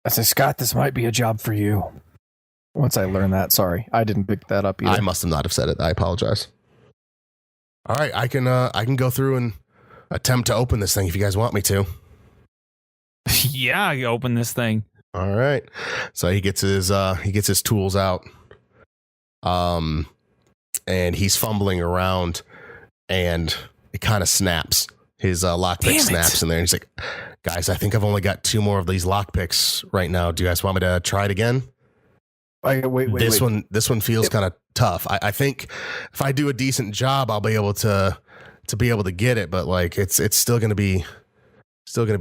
said, Scott, this might be a job for you. Once I learned that, sorry, I didn't pick that up either. I must have not have said it. I apologize. All right, I can go through and attempt to open this thing if you guys want me to. yeah, you open this thing. All right. So he gets his tools out. And he's fumbling around and it kind of snaps. His lockpick snaps in there. And he's like, guys, I think I've only got 2 more of these lockpicks right now. Do you guys want me to try it again? Wait. This one feels kind of tough. I think if I do a decent job, I'll be able to be able to get it, but like it's still gonna be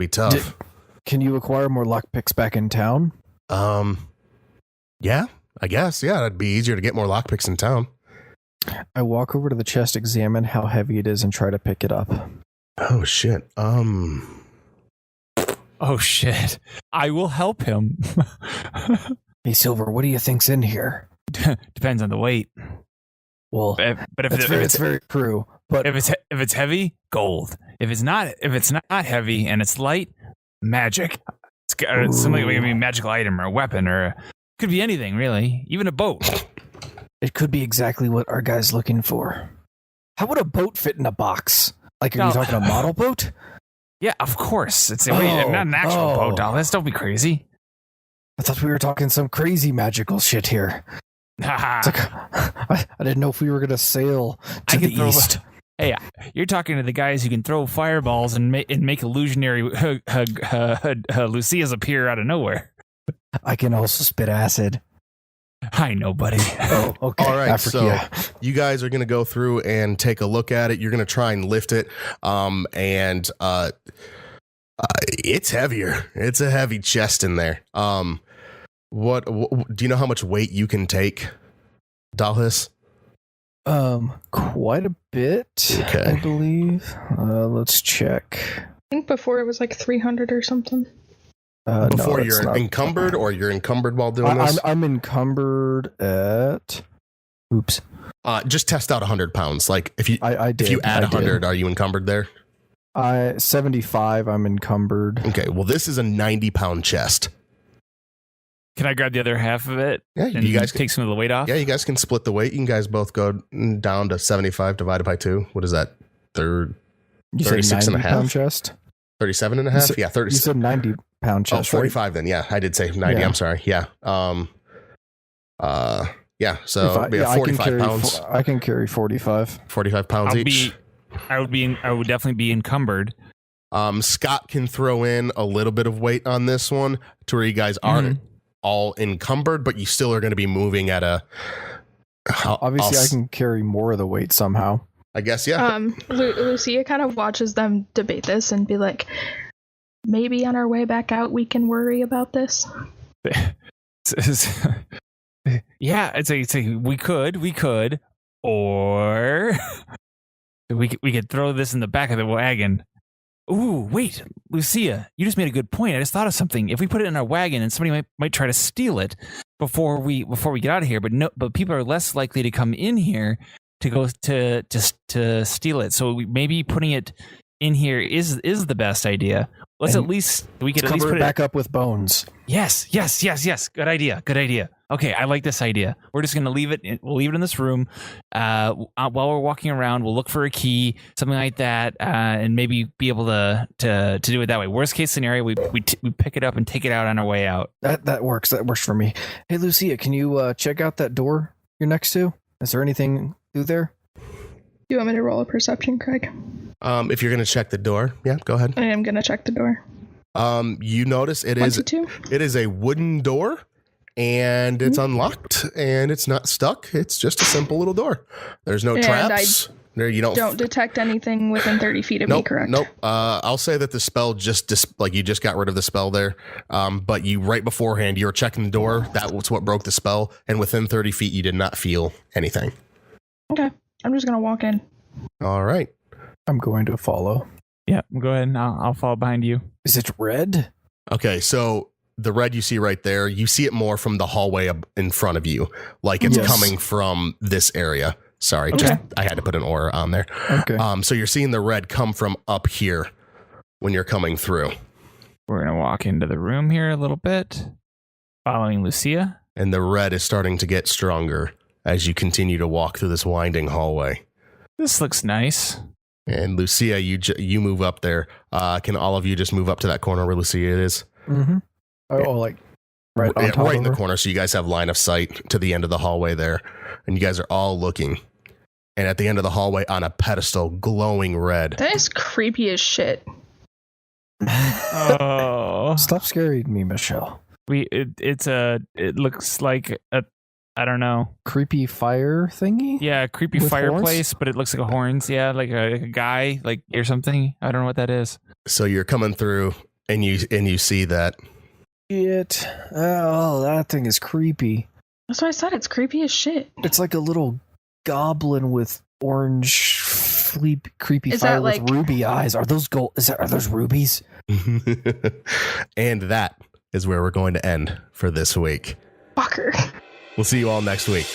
tough. Can you acquire more lockpicks back in town? Yeah, I guess. Yeah, it'd be easier to get more lockpicks in town. I walk over to the chest, examine how heavy it is, and try to pick it up. Oh shit. Oh shit! I will help him. Hey, Silver, what do you think's in here? Depends on the weight. Well, But if it's very true. But If it's heavy, gold. If it's not heavy and it's light, magic. It's something like a magical item or a weapon or could be anything really, even a boat. it could be exactly what our guy's looking for. How would a boat fit in a box? Like, are you talking a model boat? Yeah, of course. It's not an actual boat, Dallas. Don't be crazy. I thought we were talking some crazy magical shit here. It's like, I didn't know if we were going to sail to the east. Hey, you're talking to the guys who can throw fireballs and make illusionary Lucias appear out of nowhere. I can also spit acid. I know, buddy. Oh, okay. All right, so you guys are going to go through and take a look at it. You're going to try and lift it, and it's heavier. It's a heavy chest in there. What do you know how much weight you can take, Dalhis? Quite a bit, Okay. I believe. Let's check. I think before it was like 300 or something. Before no, you're not. encumbered, or you're encumbered while doing this? I'm encumbered at. Oops. Just test out 100 pounds. Like if you If if you add 100, are you encumbered there? 75. I'm encumbered. Okay. Well, this is a 90-pound chest. Can I grab the other half of it? Yeah, and you guys take some of the weight off. Yeah, you guys can split the weight. You guys both go down to 75 divided by 2. What is that? You said 36 and a 90 half? pound chest. 37 and a half? Yeah, 30. You said 90-pound chest. 45 then. Yeah, I did say 90. Yeah. I'm sorry. Yeah. Yeah. So 45 pounds. I can carry 45. 45 pounds each. I would definitely be encumbered. Scott can throw in a little bit of weight on this one to where you guys aren't all encumbered, but you still are going to be moving at a. Obviously, I can carry more of the weight somehow. I guess, yeah. Lucia kind of watches them debate this and be like, maybe on our way back out we can worry about this. Yeah, it's a we could, or we could throw this in the back of the wagon. Ooh, wait, Lucia, you just made a good point. I just thought of something. If we put it in our wagon and somebody might try to steal it before we get out of here, but people are less likely to come in here to go to steal it. So maybe putting it in here is the best idea. We could at least put it back up with bones. Yes. Good idea. Okay, I like this idea. We're just gonna leave it. We'll leave it in this room. While we're walking around, we'll look for a key, something like that, and maybe be able to do it that way. Worst case scenario, we pick it up and take it out on our way out. That works. That works for me. Hey, Lucia, can you check out that door you're next to? Is there anything through there? Do you want me to roll a perception, Craig? If you're going to check the door, yeah, go ahead. I am going to check the door. You notice it is a wooden door, and it's unlocked, and it's not stuck. It's just a simple little door. There's no traps. There, you don't detect anything within 30 feet of me, correct? Nope. I'll say that the spell you just got rid of the spell there. But you right beforehand, you were checking the door. That was what broke the spell, and within 30 feet, you did not feel anything. Okay, I'm just gonna walk in. All right. I'm going to follow. Yeah, go ahead and I'll follow behind you. Is it red? Okay, so the red you see right there, you see it more from the hallway in front of you, like it's coming from this area. Sorry, I had to put an aura on there. Okay. So you're seeing the red come from up here when you're coming through. We're gonna walk into the room here a little bit, following Lucia. And the red is starting to get stronger as you continue to walk through this winding hallway. This looks nice. And Lucia, you move up there. Can all of you just move up to that corner where Lucia is? Mm-hmm. Oh, like right on top right in of the her? corner, so you guys have line of sight to the end of the hallway there. And you guys are all looking. And at the end of the hallway on a pedestal, glowing red. That is creepy as shit. Oh, Stop scaring me, Michelle. It looks like a, I don't know. Creepy fire thingy? Yeah, a creepy With fireplace, but it looks like a horns. Yeah, like a guy, like or something. I don't know what that is. So you're coming through and you see that. Shit. Oh, that thing is creepy. That's why I said it's creepy as shit. It's like a little goblin with orange creepy Is fire that with like- ruby eyes. Are those gold? Are those rubies? And that is where we're going to end for this week. Fucker. We'll see you all next week.